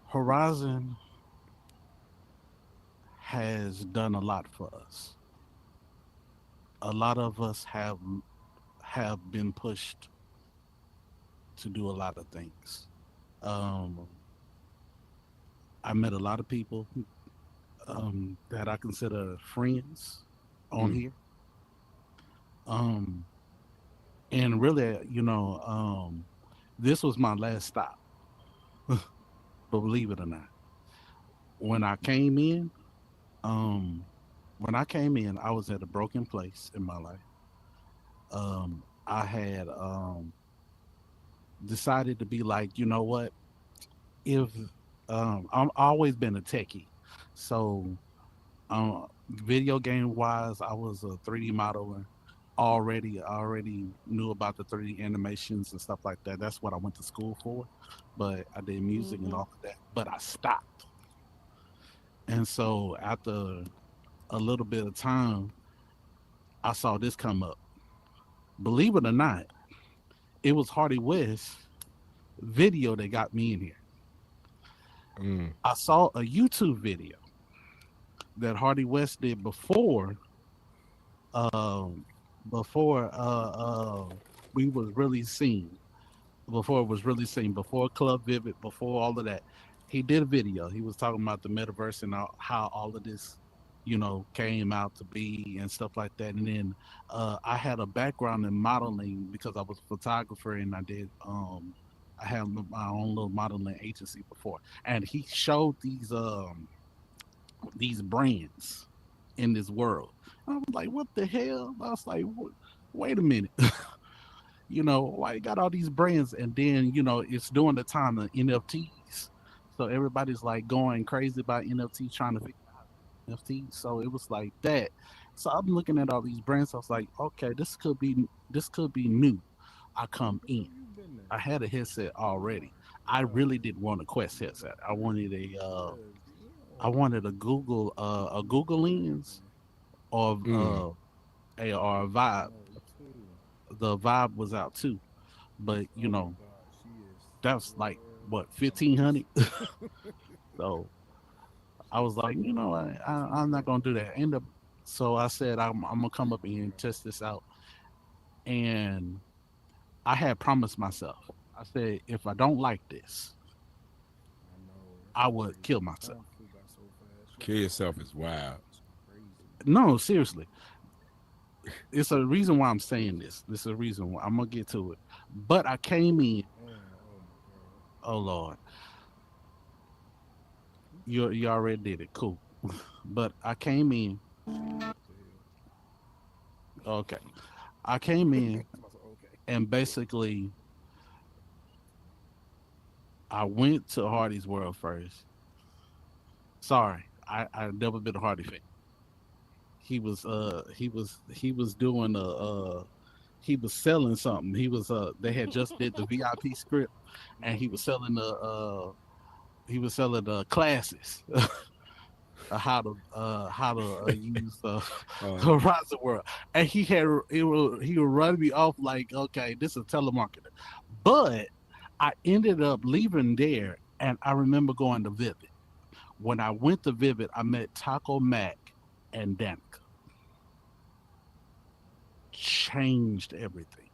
Horizon has done a lot for us. A lot of us have been pushed to do a lot of things. I met a lot of people that I consider friends on here. And really, this was my last stop. Believe it or not. When I came in, I was at a broken place in my life. I had decided to be like, you know what? If I've always been a techie, so video game wise, I was a 3D modeler already. I already knew about the 3D animations and stuff like that. That's what I went to school for. But I did music and all of that. But I stopped. And so after a little bit of time, I saw this come up. Believe it or not, it was Hardy West video that got me in here. I saw a YouTube video that Hardy West did before we was really seen, before Club Vivid, before all of that. He did a video. He was talking about the metaverse and how all of this, came out to be and stuff like that. And then I had a background in modeling because I was a photographer and I had my own little modeling agency before. And he showed these brands in this world. I was like, what the hell? I was like, wait a minute. Why you got all these brands? And then, it's during the time of NFTs. So everybody's like going crazy about NFT, trying to figure out NFT. So it was like that. So I'm looking at all these brands. I was like, okay, this could be new. I come in. I had a headset already. I really didn't want a Quest headset. I wanted a Google Lens or a Vibe. The Vibe was out too, but that's like what 1,500. So I was like, I'm not gonna do that. So I said I'm gonna come up here and test this out, and I had promised myself. I said if I don't like this, I would kill myself. Kill yourself is wild. No, seriously. It's a reason why I'm saying this. This is a reason why I'm gonna get to it. But I came in. Oh Lord, you already did it. Cool. But I came in. Okay, I came in and basically I went to Hardy's World first. Sorry, I never been a Hardy fan. He was doing he was selling something. They had just did the VIP script, and he was selling classes. How to use Horizon World, and he would run me off like, okay, this is telemarketer. But I ended up leaving there, and I remember going to Vivid. When I went to Vivid, I met Taco Mac and Danica. Changed everything.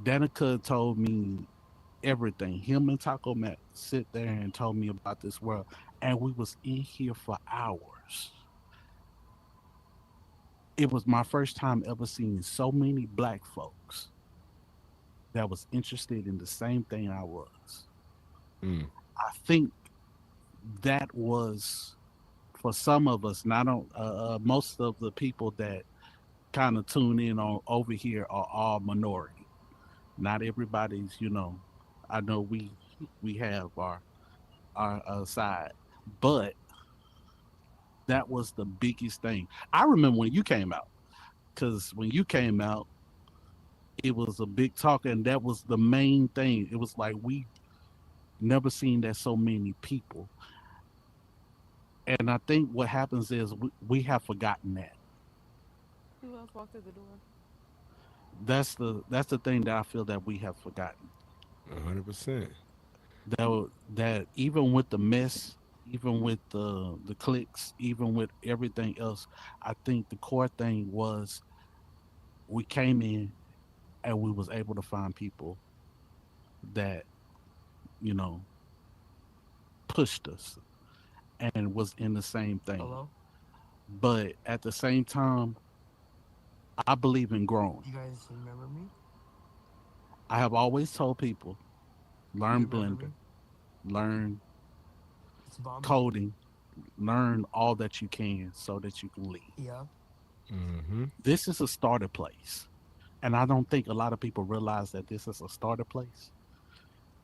Danica told me everything. Him and Taco Mac sit there and told me about this world, and we was in here for hours. It was my first time ever seeing so many black folks that was interested in the same thing I was. Mm. I think that was for some of us. Not on most of the people that kind of tune in on over here are all minority. Not everybody's. I know we have our side, but that was the biggest thing. I remember when you came out, because when you came out, it was a big talk, and that was the main thing. It was like we never seen that so many people, and I think what happens is we have forgotten that. Who else walked through the door? That's the thing that I feel that we have forgotten. 100%. That even with the mess, even with the clicks, even with everything else, I think the core thing was we came in and we was able to find people that you know pushed us and was in the same thing. Hello? But at the same time, I believe in growing. You guys remember me? I have always told people, learn You remember Blender, me? learn It's Bomb. coding, learn all that you can so that you can lead. Yeah. Mm-hmm. This is a starter place. And I don't think a lot of people realize that this is a starter place.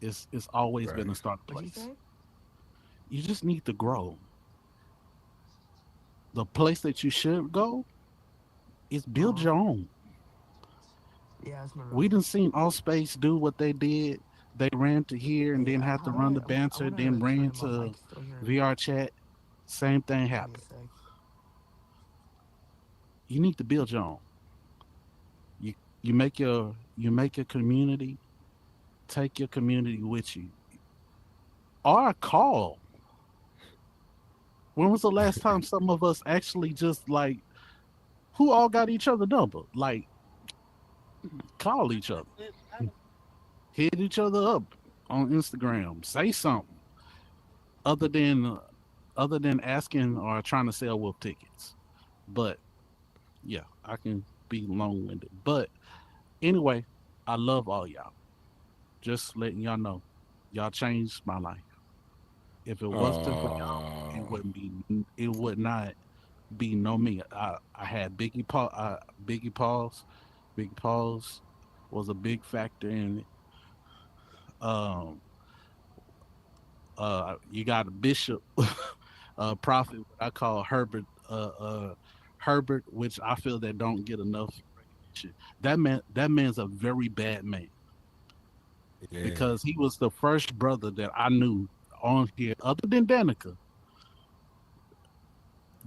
It's always been a Right. starter What'd you place. say? You just need to grow. The place that you should go is build Uh-huh. your own. Yeah, that's my We done seen Allspace do what they did. They ran to here and then Yeah, had to I run the wanna- I banter, wanna then turn ran my mic to still here. VR chat. Same thing Give me a happened. sec. You need to build your own. You make your community, take your community with you. Or call. When was the last time some of us actually just like who all got each other number? Like call each other. Hit each other up on Instagram. Say something other than asking or trying to sell wolf tickets. But yeah, I can be long winded. But anyway, I love all y'all. Just letting y'all know, y'all changed my life. If it wasn't for y'all, Oh, it would not be no me. I had Biggie Paul. Biggie Paul's. Biggie Paul's was a big factor in it. You got a Bishop. Prophet, what I call Herbert, which I feel that don't get enough recognition. That man's a very bad man Yeah. because he was the first brother that I knew on here, other than Danica,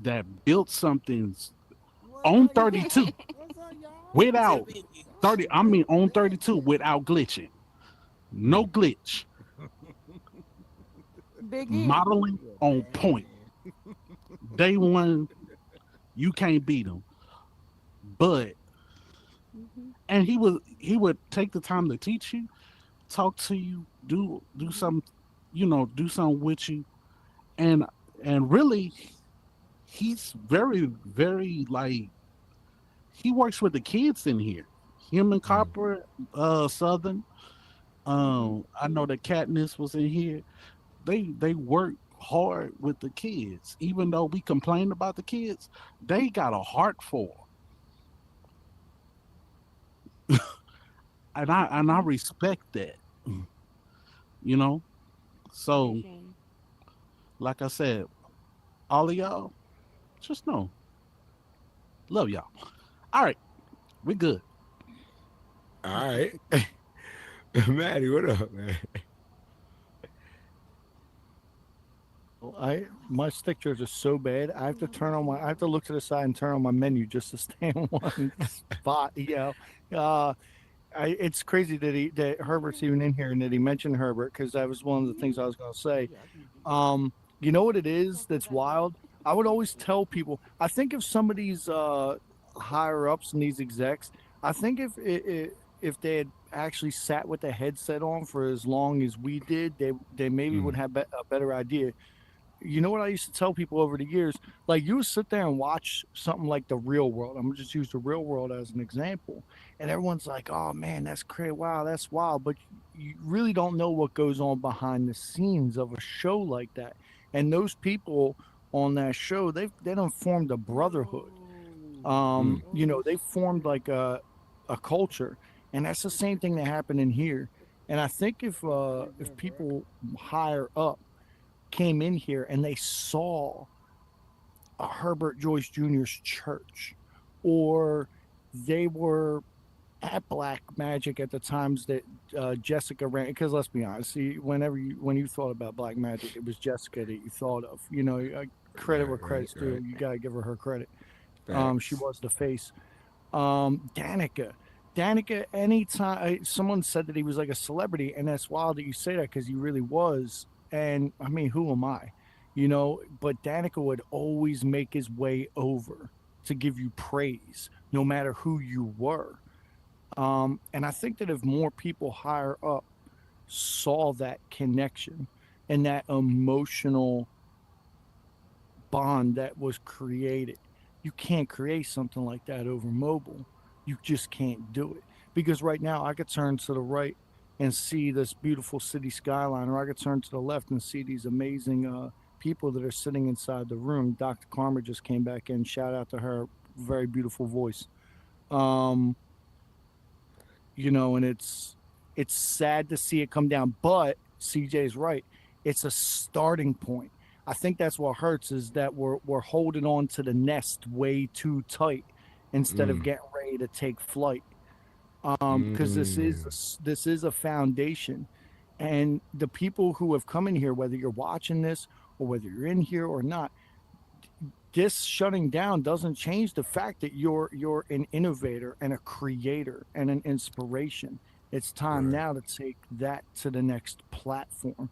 that built something on 32 without 30. I mean, on 32 without glitching, no glitch, Big E. modeling on point. Day one, you can't beat him. But and he would take the time to teach you, talk to you, do some, do something with you, and really, he's very very like he works with the kids in here. Him and Copper, Southern. I know that Katniss was in here. They work hard with the kids, even though we complain about the kids. They got a heart for 'em. and I respect that. You know, so like I said, all of y'all, just know, love y'all. All right, we good. All right. Maddie, what up, man? My stick drift is so bad. I have to look to the side and turn on my menu just to stay in one spot. It's crazy that Herbert's even in here and that he mentioned Herbert, because that was one of the things I was going to say. You know what it is that's wild? I would always tell people. I think if somebody's higher ups and these execs, I think if they had actually sat with the headset on for as long as we did, they maybe would have a better idea. You know what I used to tell people over the years? Like, you would sit there and watch something like The Real World. I'm going to just use The Real World as an example. And everyone's like, oh, man, that's crazy. Wow, that's wild. But you really don't know what goes on behind the scenes of a show like that. And those people on that show, they done formed a brotherhood. They formed like a culture. And that's the same thing that happened in here. And I think if people higher up came in here and they saw a Herbert Joyce Jr.'s church, or they were at Black Magic at the times that Jessica ran, because let's be honest, see, when you thought about Black Magic, it was Jessica that you thought of. Credit where credit's due. You gotta give her credit. She was the face. Danica, anytime someone said that he was like a celebrity, and that's wild that you say that, because he really was. And I mean, who am I? But Danica would always make his way over to give you praise, no matter who you were. And I think that if more people higher up saw that connection and that emotional bond that was created, you can't create something like that over mobile. You just can't do it. Because right now I could turn to the right and see this beautiful city skyline, or I could turn to the left and see these amazing people that are sitting inside the room. Dr. Karma just came back in. Shout out to her. Very beautiful voice. And it's sad to see it come down, but CJ's right. It's a starting point. I think that's what hurts, is that we're holding on to the nest way too tight instead of getting ready to take flight. Because this is a foundation, and the people who have come in here, whether you're watching this or whether you're in here or not, this shutting down doesn't change the fact that you're an innovator and a creator and an inspiration. It's time now to take that to the next platform.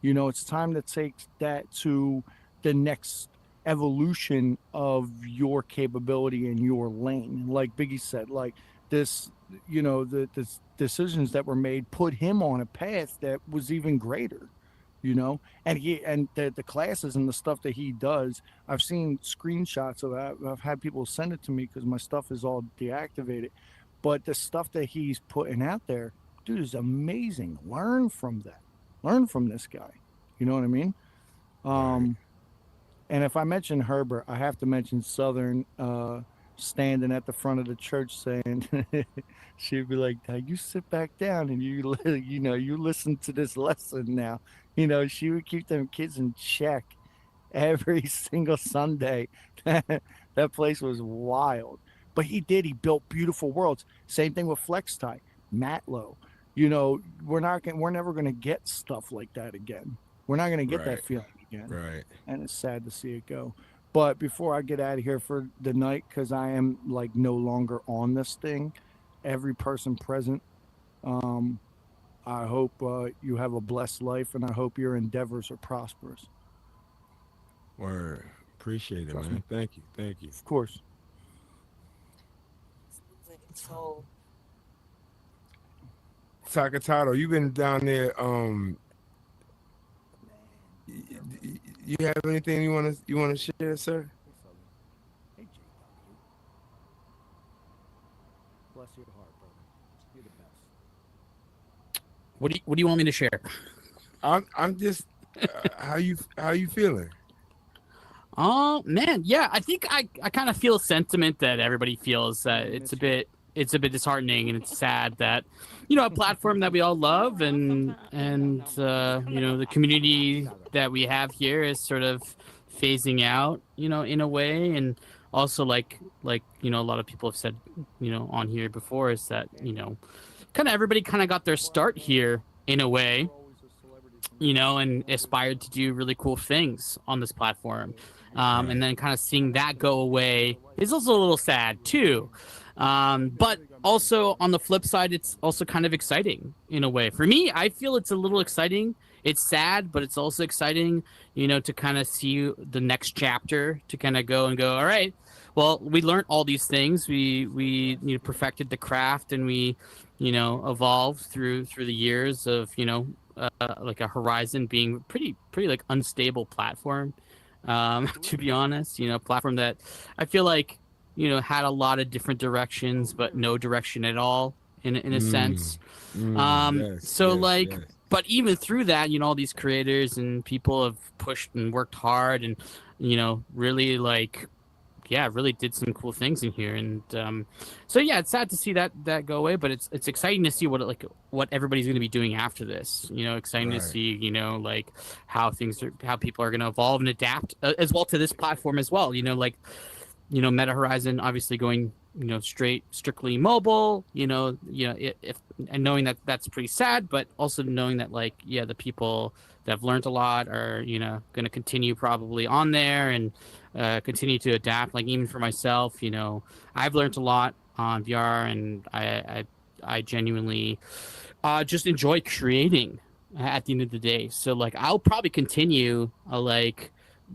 It's time to take that to the next evolution of your capability in your lane. Like Biggie said, like this, the decisions that were made put him on a path that was even greater, and the classes and the stuff that he does. I've seen screenshots of that. I've had people send it to me because my stuff is all deactivated, but the stuff that he's putting out there, dude, is amazing. Learn from that. Learn from this guy. You know what I mean? And if I mention Herbert, I have to mention Southern standing at the front of the church saying, she'd be like, now you sit back down and you listen to this lesson now. She would keep them kids in check. every single Sunday. That place was wild. But he built beautiful worlds. Same thing with FlexTie, Matlow. You know, we're never gonna get stuff like that again. We're not gonna get Right. that feeling again. Right. And it's sad to see it go. But before I get out of here for the night, because I am like no longer on this thing, every person present, I hope you have a blessed life, and I hope your endeavors are prosperous. Word. Appreciate it, Trust man. me. Thank you. Thank you. Of course. So Takatato, you been down there. You have anything you wanna share, sir? Hey, JW. Bless your heart, brother. You're the best. What do you want me to share? I'm just how you feeling? Oh man, yeah, I think I kind of feel sentiment that everybody feels. It's a bit disheartening, and it's sad that a platform that we all love and the community that we have here is sort of phasing out, in a way. And also like a lot of people have said, on here before, is that kind of everybody kind of got their start here in a way, and aspired to do really cool things on this platform. And then kind of seeing that go away is also a little sad too. But also on the flip side, it's also kind of exciting in a way. For me, I feel it's a little exciting. It's sad, but it's also exciting, to kind of see the next chapter, to kind of go, all right, well, we learned all these things. We perfected the craft, and we, evolved through the years of, like a Horizon being pretty like unstable platform. To be honest, platform that I feel like, had a lot of different directions, but no direction at all in a sense. But even through that, all these creators and people have pushed and worked hard and, really really did some cool things in here. And it's sad to see that go away, but it's exciting to see what everybody's going to be doing after this. Exciting to see how people are going to evolve and adapt as well to this platform as well. Meta Horizon obviously going strictly mobile. If and knowing that that's pretty sad, but also knowing that the people that have learned a lot are going to continue probably on there and continue to adapt. Like even for myself, I've learned a lot on VR, and I genuinely just enjoy creating at the end of the day. So I'll probably continue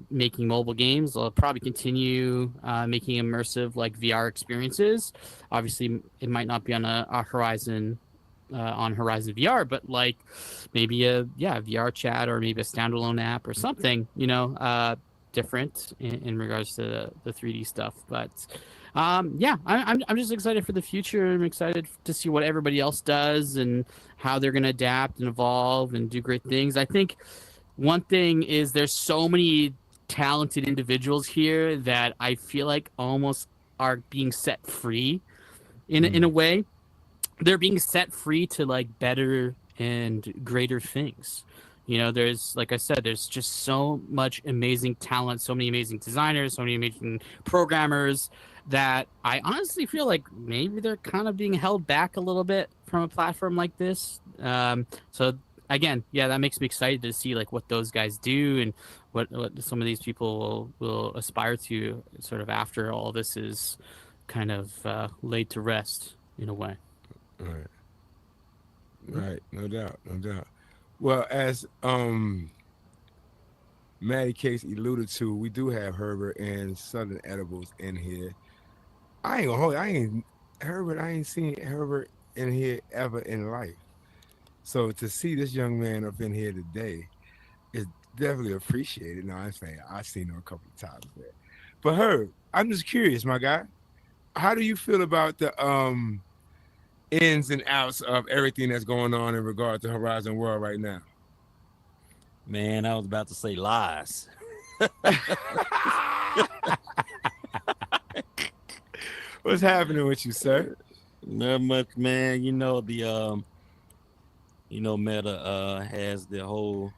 making mobile games. I'll probably continue making immersive VR experiences. Obviously, it might not be on a Horizon on Horizon VR, but maybe a VR chat, or maybe a standalone app or something. Different in regards to the 3D stuff. But I'm just excited for the future. I'm excited to see what everybody else does and how they're going to adapt and evolve and do great things. I think one thing is there's so many talented individuals here that I feel like almost are being set free in a way. They're being set free to better and greater things. There's, like I said, there's just so much amazing talent, so many amazing designers, so many amazing programmers that I honestly feel like maybe they're kind of being held back a little bit from a platform like this. So again, that makes me excited to see what those guys do and what some of these people will aspire to sort of after all this is kind of laid to rest in a way. Right. No doubt. Well, as Maddie Case alluded to, we do have Herbert and Southern Edibles in here. I ain't gonna hold you. I ain't seen Herbert in here ever in life. So to see this young man up in here today is definitely appreciated. No, I'm saying I've seen him a couple of times there. But Herb, I'm just curious, my guy. How do you feel about the ins and outs of everything that's going on in regard to Horizon World right now? Man, I was about to say lies. What's happening with you, sir? Not much, man. Meta has this whole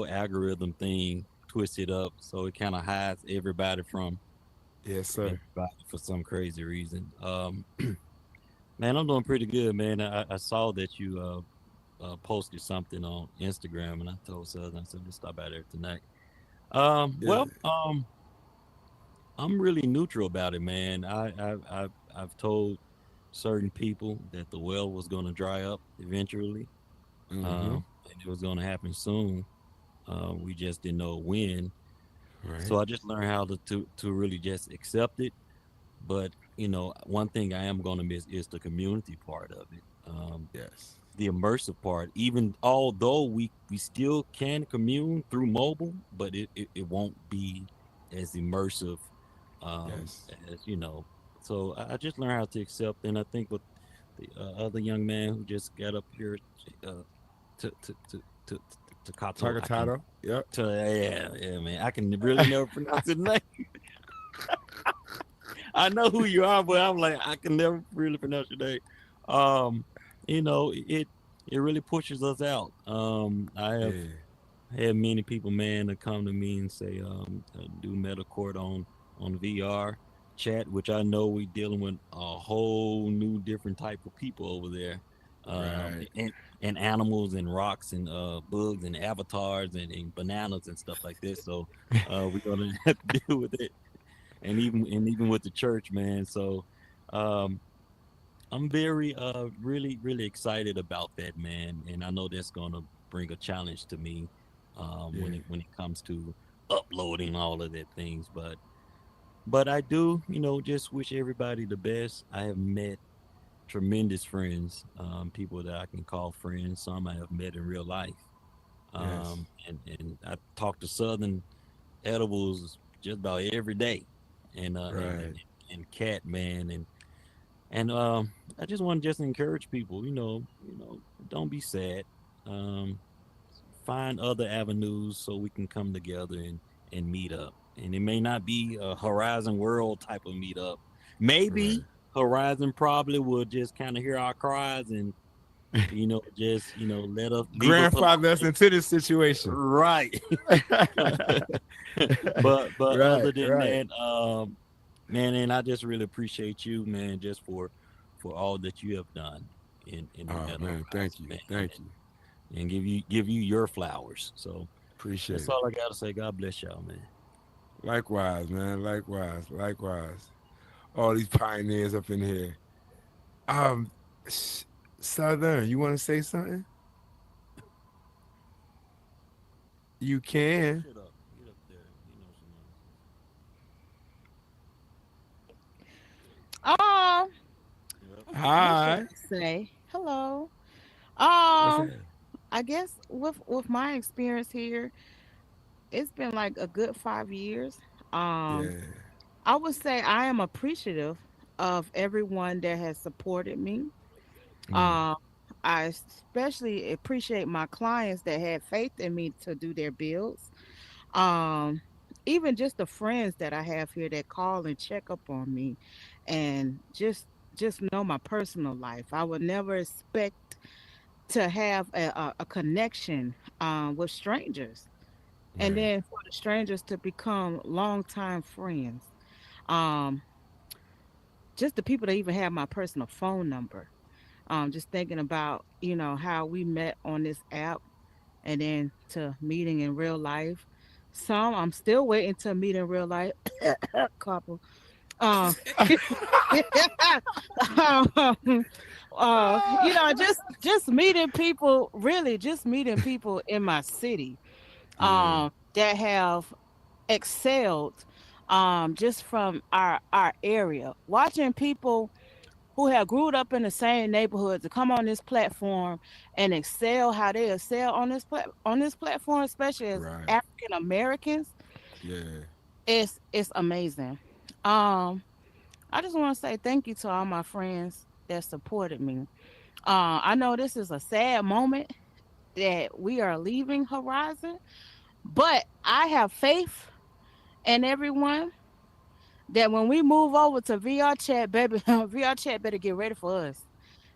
algorithm thing twisted up, so it kind of hides everybody from Yes, sir. everybody for some crazy reason. Man, I'm doing pretty good, man. I saw that you posted something on Instagram, and I told Southern, I said, let's stop out there tonight. Yeah. Well, I'm really neutral about it, man. I've told certain people that the well was going to dry up eventually, Mm-hmm. and it was going to happen soon. We just didn't know when. Right. So I just learned how to really just accept it. But one thing I am going to miss is the community part of it. Yes. The immersive part, even although we still can commune through mobile, but it won't be as immersive Yes. as so I just learned how to accept, and I think with the other young man who just got up here to Kato, Takatato. Yep. yeah, man, I can really never pronounce his name. I know who you are, but I'm like, I can never really pronounce your name. It really pushes us out. I have had many people, man, that come to me and say, do Metacourt on VR chat, which I know we dealing with a whole new different type of people over there. Right. And animals and rocks and bugs and avatars and bananas and stuff like this. So we're gonna have to deal with it. And even with the church, man. So I'm very really, really excited about that, man. And I know that's gonna bring a challenge to me when it comes to uploading all of that things. But I do, just wish everybody the best. I have met tremendous friends, people that I can call friends. Some I have met in real life. Yes. And I talk to Southern Edibles just about every day. And Right. and Cat, man, and I just want to just encourage people, don't be sad. Find other avenues so we can come together and meet up. And it may not be a Horizon World type of meetup. Maybe Right. Horizon probably will just kind of hear our cries and just let us leave us Grandfather us into this situation. right. but Right, other than right. that, man, and I just really appreciate you, man, just for all that you have done in the Oh Meadow man, thank House, you. man, Thank you. and give you your flowers. So Appreciate that's it. all I gotta say. God bless y'all, man. Likewise, man. Likewise. All these pioneers up in here. Um Southern, you want to say something? You can. Shut up. Get up there. Um, what Hi. should I say? Hello. What's Um, that? I guess with my experience here, it's been like a good 5 years. Um, Yeah. I would say I am appreciative of everyone that has supported me. Mm. Um, I especially appreciate my clients that had faith in me to do their bills. Um, Even just the friends that I have here that call and check up on me and just know my personal life. I would never expect to have a connection with strangers and Right. then for the strangers to become longtime friends. Um, just the people that even have my personal phone number. Just thinking about, how we met on this app and then to meeting in real life. Some I'm still waiting to meet in real life. Couple. Um, um, just meeting people, really just meeting people in my city Yeah. that have excelled just from our area. Watching people who have grew up in the same neighborhood to come on this platform and excel how they excel on on this platform, especially as Right. African Americans, Yeah. it's amazing. Um, I just want to say thank you to all my friends that supported me. I know this is a sad moment that we are leaving Horizon, but I have faith in everyone that when we move over to VR chat, baby, VR chat better get ready for us.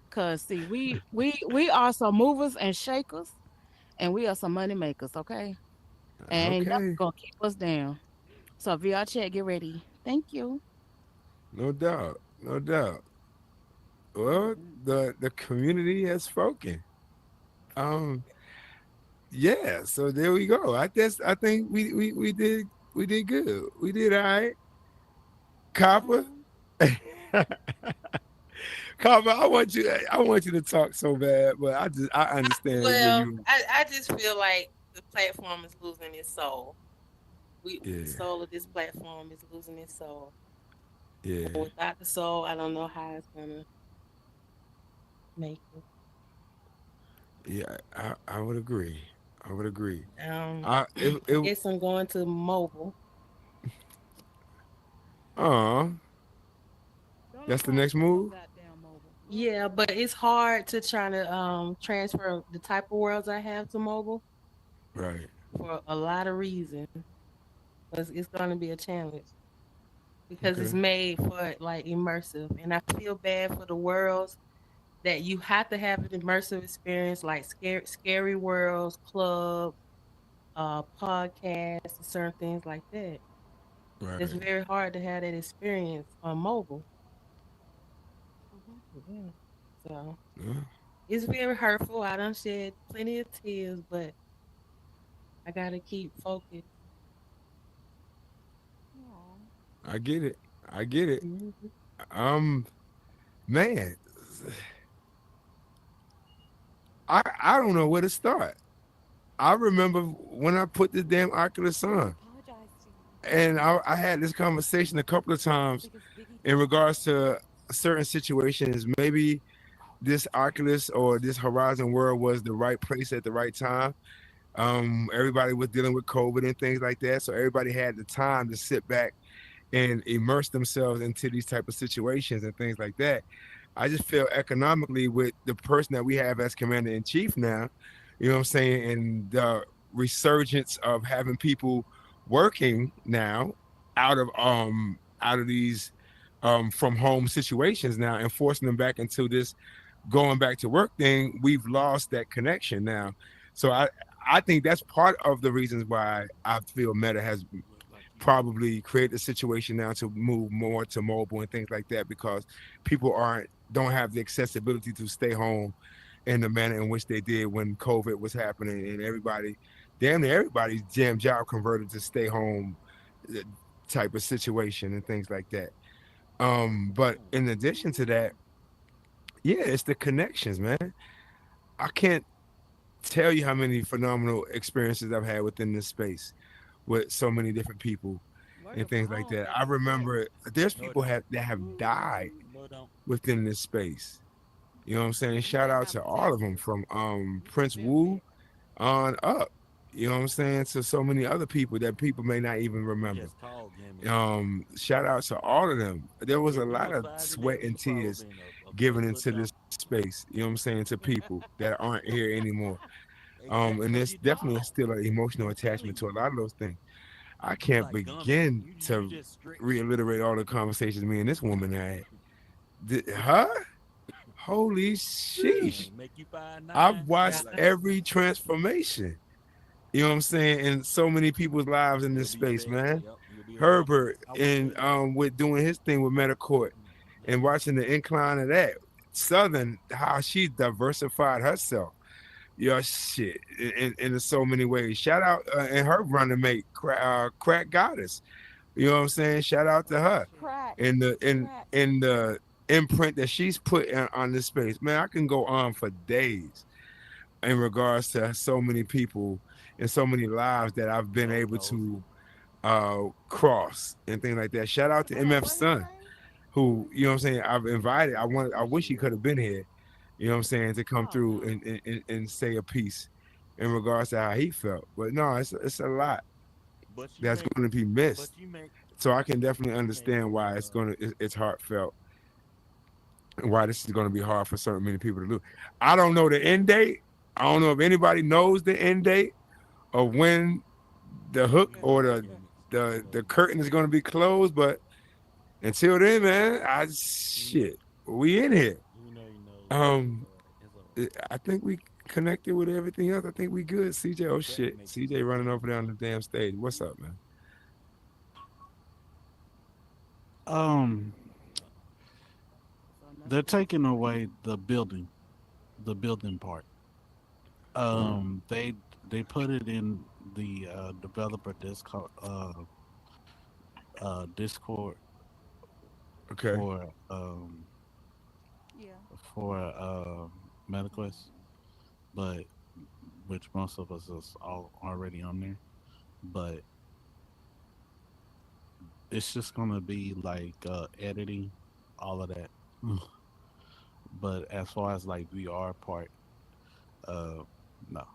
Cause see, we are some movers and shakers, and we are some money makers. Okay. And ain't nothing Okay, gonna keep us down. So VR chat, get ready. Thank you. no doubt, no doubt. Well, the community has spoken. Um, yeah. So there we go. I think we did good. We did all right. Copper. Copper, I want you to talk so bad, but I understand where Well, you. I just feel like the platform is losing its soul. Yeah, The soul of this platform is losing its soul. yeah, Without the soul, I don't know how it's gonna make it. yeah. I would agree. I would agree. I guess I'm going to mobile. That's the next move. Yeah, but it's hard to try to transfer the type of worlds I have to mobile Right. for a lot of reasons. It's going to be a challenge because it's Okay. made for like immersive, and I feel bad for the worlds that you have to have an immersive experience, like scary worlds, club, podcasts, and certain things like that. It's Right. very hard to have that experience on mobile. Yeah. So Yeah, it's very hurtful. I done shed plenty of tears, but I gotta keep focused. I get it. I get it. Mhm. Um, man, I don't know where to start. I remember when I put the damn Oculus on, and I had this conversation a couple of times in regards to certain situations. Maybe this Oculus or this Horizon World was the right place at the right time. Everybody was dealing with COVID and things like that, so everybody had the time to sit back and immerse themselves into these type of situations and things like that. I just feel economically with the person that we have as commander in chief now, you know what I'm saying, and the resurgence of having people working now out of these from home situations now and forcing them back into this going back to work thing, we've lost that connection now. So I think that's part of the reasons why I feel Meta has probably create a situation now to move more to mobile and things like that because people don't have the accessibility to stay home in the manner in which they did when COVID was happening and damn near everybody's damn job converted to stay home uh, type of situation and things like that. But in addition to that, yeah, it's the connections, man. I can't tell you how many phenomenal experiences I've had within this space with so many different people and things like that. I remember there's people that have died within this space. You know what I'm saying? Shout out to all of them from Prince Wu on up. You know what I'm saying? To so many other people that people may not even remember. Shout out to all of them. There was a lot of sweat and tears given into this space, you know what I'm saying, to people that aren't here anymore. And there's definitely still an emotional attachment to a lot of those things. I can't begin to reiterate all the conversations me and this woman had. Huh? Holy sheesh. I've watched every transformation. You know what I'm saying? In so many people's lives in this space, man. Herbert and with doing his thing with Metacourt and watching the incline of that. Southern, how she diversified herself. Shit, in so many ways. Shout out and her running mate, Crack Goddess. You know what I'm saying? Shout out to her. And the imprint that she's put on this space. Man, I can go on for days in regards to so many people and so many lives that I've been able to cross and things like that. Shout out to MF Son, who, you know what I'm saying, I've invited. I wish he could have been here, you know what I'm saying, to come through and say a piece in regards to how he felt. But no, it's a lot that's going to be missed. So I can definitely understand why it's heartfelt and why this is going to be hard for certain many people to do. I don't know the end date. I don't know if anybody knows the end date of when the hook or the curtain is going to be closed, but until then, man, we in here. I think we connected with everything else, I think we good. CJ, oh shit, CJ running over down the damn stage. What's up, man? They're taking away the building part. They put it in the developer Discord Okay. for MetaQuest, but which most of us is all already on there, but it's just gonna be like editing, all of that. But as far as like VR part, no.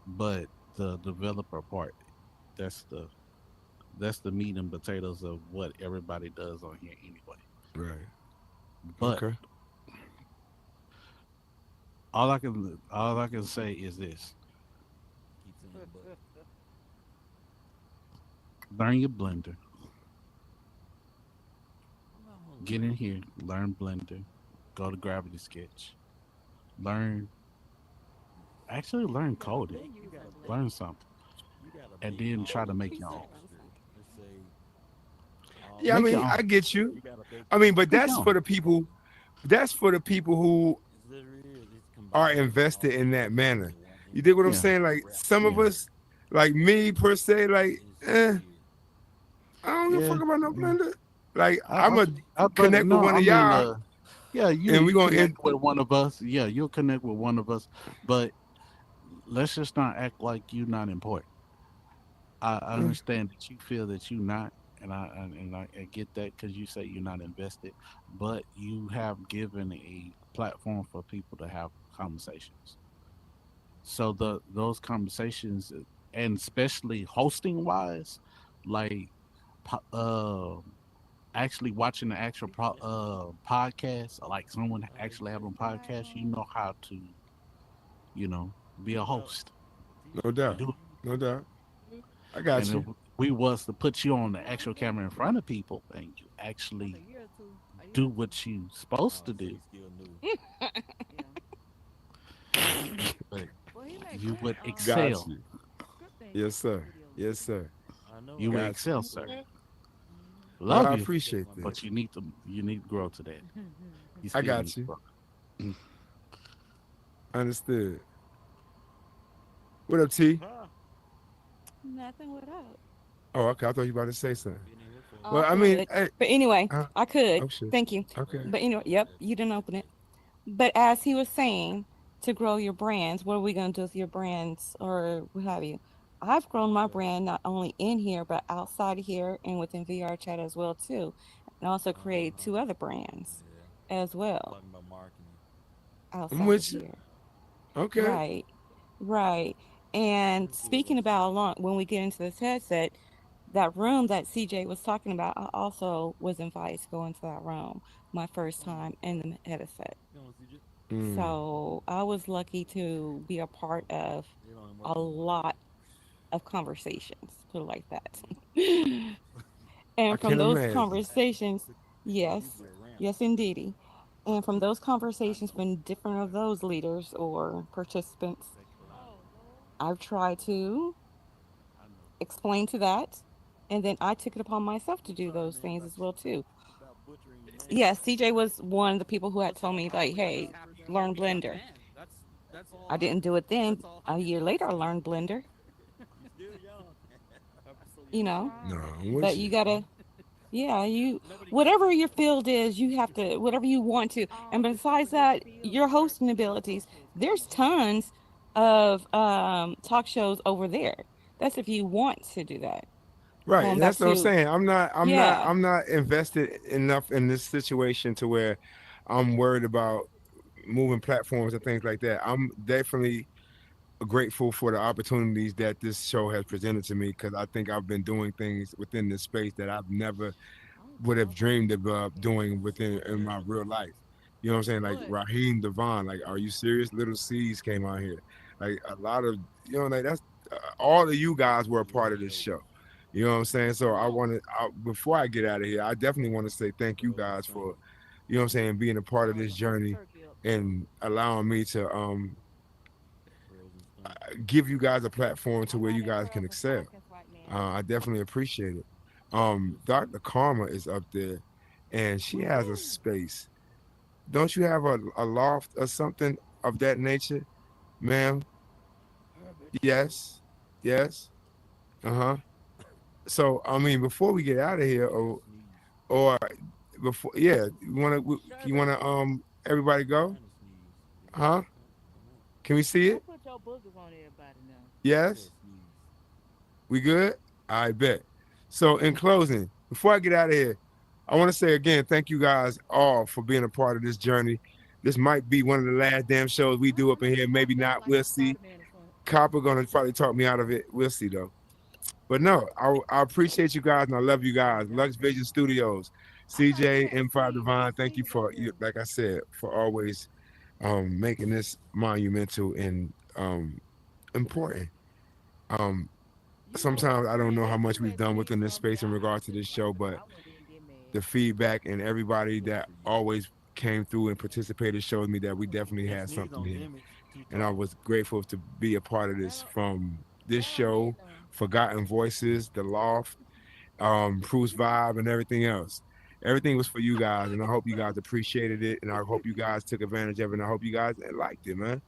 But the developer part, that's the meat and potatoes of what everybody does on here anyway. Right. But Okay. all I can say is this: learn your Blender. Get in here, learn Blender, go to Gravity Sketch, learn coding, learn something, and then try to make your own. Yeah, I Make mean, your own. I get you. I mean, but that's for the people. That's for the people who are invested in that manner. You dig what I'm Yeah. saying? Like some of us, like me per se, like, I don't give a fuck about no Blender. Like I'm a connect with one of y'all. Yeah, you and we gonna connect with one of us. Yeah, you'll connect with one of us, but let's just not act like you're not important. I understand that you feel that you're not, and I get that because you say you're not invested, but you have given a platform for people to have conversations. So those conversations, and especially hosting wise, like actually watching the actual podcast, like someone actually having a podcast, you know how to, be a host. No doubt. No doubt. I got And you. if we was to put you on the actual camera in front of people and you actually do what you supposed to do, but you would Got excel. you. Yes, sir. Yes, sir. You would Got excel, sir. Well, Love I you, appreciate that. but you need to grow to that. You I still got need to you. grow. Understood. What up, T? Nothing. What up? Oh, okay. I thought you were about to say something. Oh, Well, I I mean, could. hey, But anyway, I could. oh shit. Thank you. Okay. But anyway, yep, you didn't open it. But as he was saying, to grow your brands, what are we going to do with your brands or what have you? I've grown my brand not only in here, but outside of here and within VR chat as well too. And also create 2 other brands as well outside of Which, here. okay. Right. Right. And speaking about when we get into this headset, that room that CJ was talking about, I also was invited to go into that room my first time in the headset. Mm. So I was lucky to be a part of a lot of conversations, put it like that. I And from can those imagine. conversations, yes, yes, indeedy. And from those conversations, from different of those leaders or participants, I've tried to explain to that, and then I took it upon myself to do those things as well too. Yes, CJ was one of the people who had told me like, "Hey, learn Blender." I didn't do it then. A year later, I learned Blender. You know, No, I'm with but you you. gotta, yeah, whatever your field is, you have to whatever you want to. And besides that, your hosting abilities, there's tons of talk shows over there. That's if you want to do that. Right. Going And back that's what I'm to, saying. yeah, I'm not invested enough in this situation to where I'm worried about moving platforms and things like that. I'm definitely grateful for the opportunities that this show has presented to me because I think I've been doing things within this space that I've never would have dreamed of doing within in my real life. You know what I'm saying? Like Raheem Devon, like, are you serious? Little C's came out here. Like a lot of, like that's all of you guys were a part of this show. You know what I'm saying? So before I get out of here, I definitely want to say thank you guys for, you know what I'm saying, being a part of this journey and allowing me to give you guys a platform to where you guys can excel. I definitely appreciate it. Dr. Karma is up there, and she has a space. Don't you have a loft or something of that nature, ma'am? Yes, yes. Uh-huh. So I mean, before we get out of here, or before, yeah, you wanna everybody go? Huh? Can we see it? Put your boogers on everybody now. Yes. We good? I bet. So in closing, before I get out of here, I want to say again, thank you guys all for being a part of this journey. This might be one of the last damn shows we do up in here. Maybe not. We'll see. Copper gonna probably talk me out of it. We'll see though. But no, I appreciate you guys and I love you guys. Lux Vision Studios, CJ, M5 Divine. Thank you for, like I said, for always making this monumental and important. Sometimes I don't know how much we've done within this space in regards to this show, but the feedback and everybody that always came through and participated showed me that we definitely had something here. And I was grateful to be a part of this, from this show, Forgotten Voices, The Loft, Bruce Vibe, and everything else. Everything was for you guys, and I hope you guys appreciated it, and I hope you guys took advantage of it, and I hope you guys liked it, man.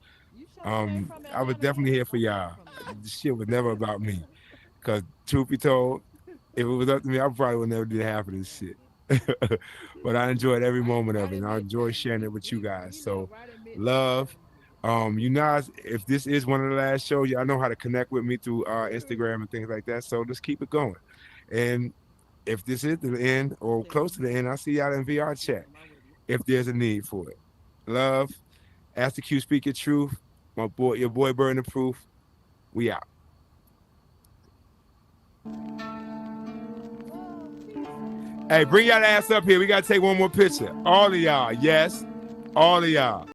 I was definitely here for y'all. This shit was never about me, because truth be told, if it was up to me, I probably would never do half of this shit. But I enjoyed every moment of it, and I enjoyed sharing it with you guys. So, love. You guys, if this is one of the last shows, y'all know how to connect with me through Instagram and things like that. So just keep it going. And if this is the end or close to the end, I'll see y'all in VR chat if there's a need for it. Love. Ask the Q, speak your truth. My boy, your boy Burn the Proof. We out. Hey, bring y'all ass up here. We gotta take one more picture. All of y'all, yes. All of y'all.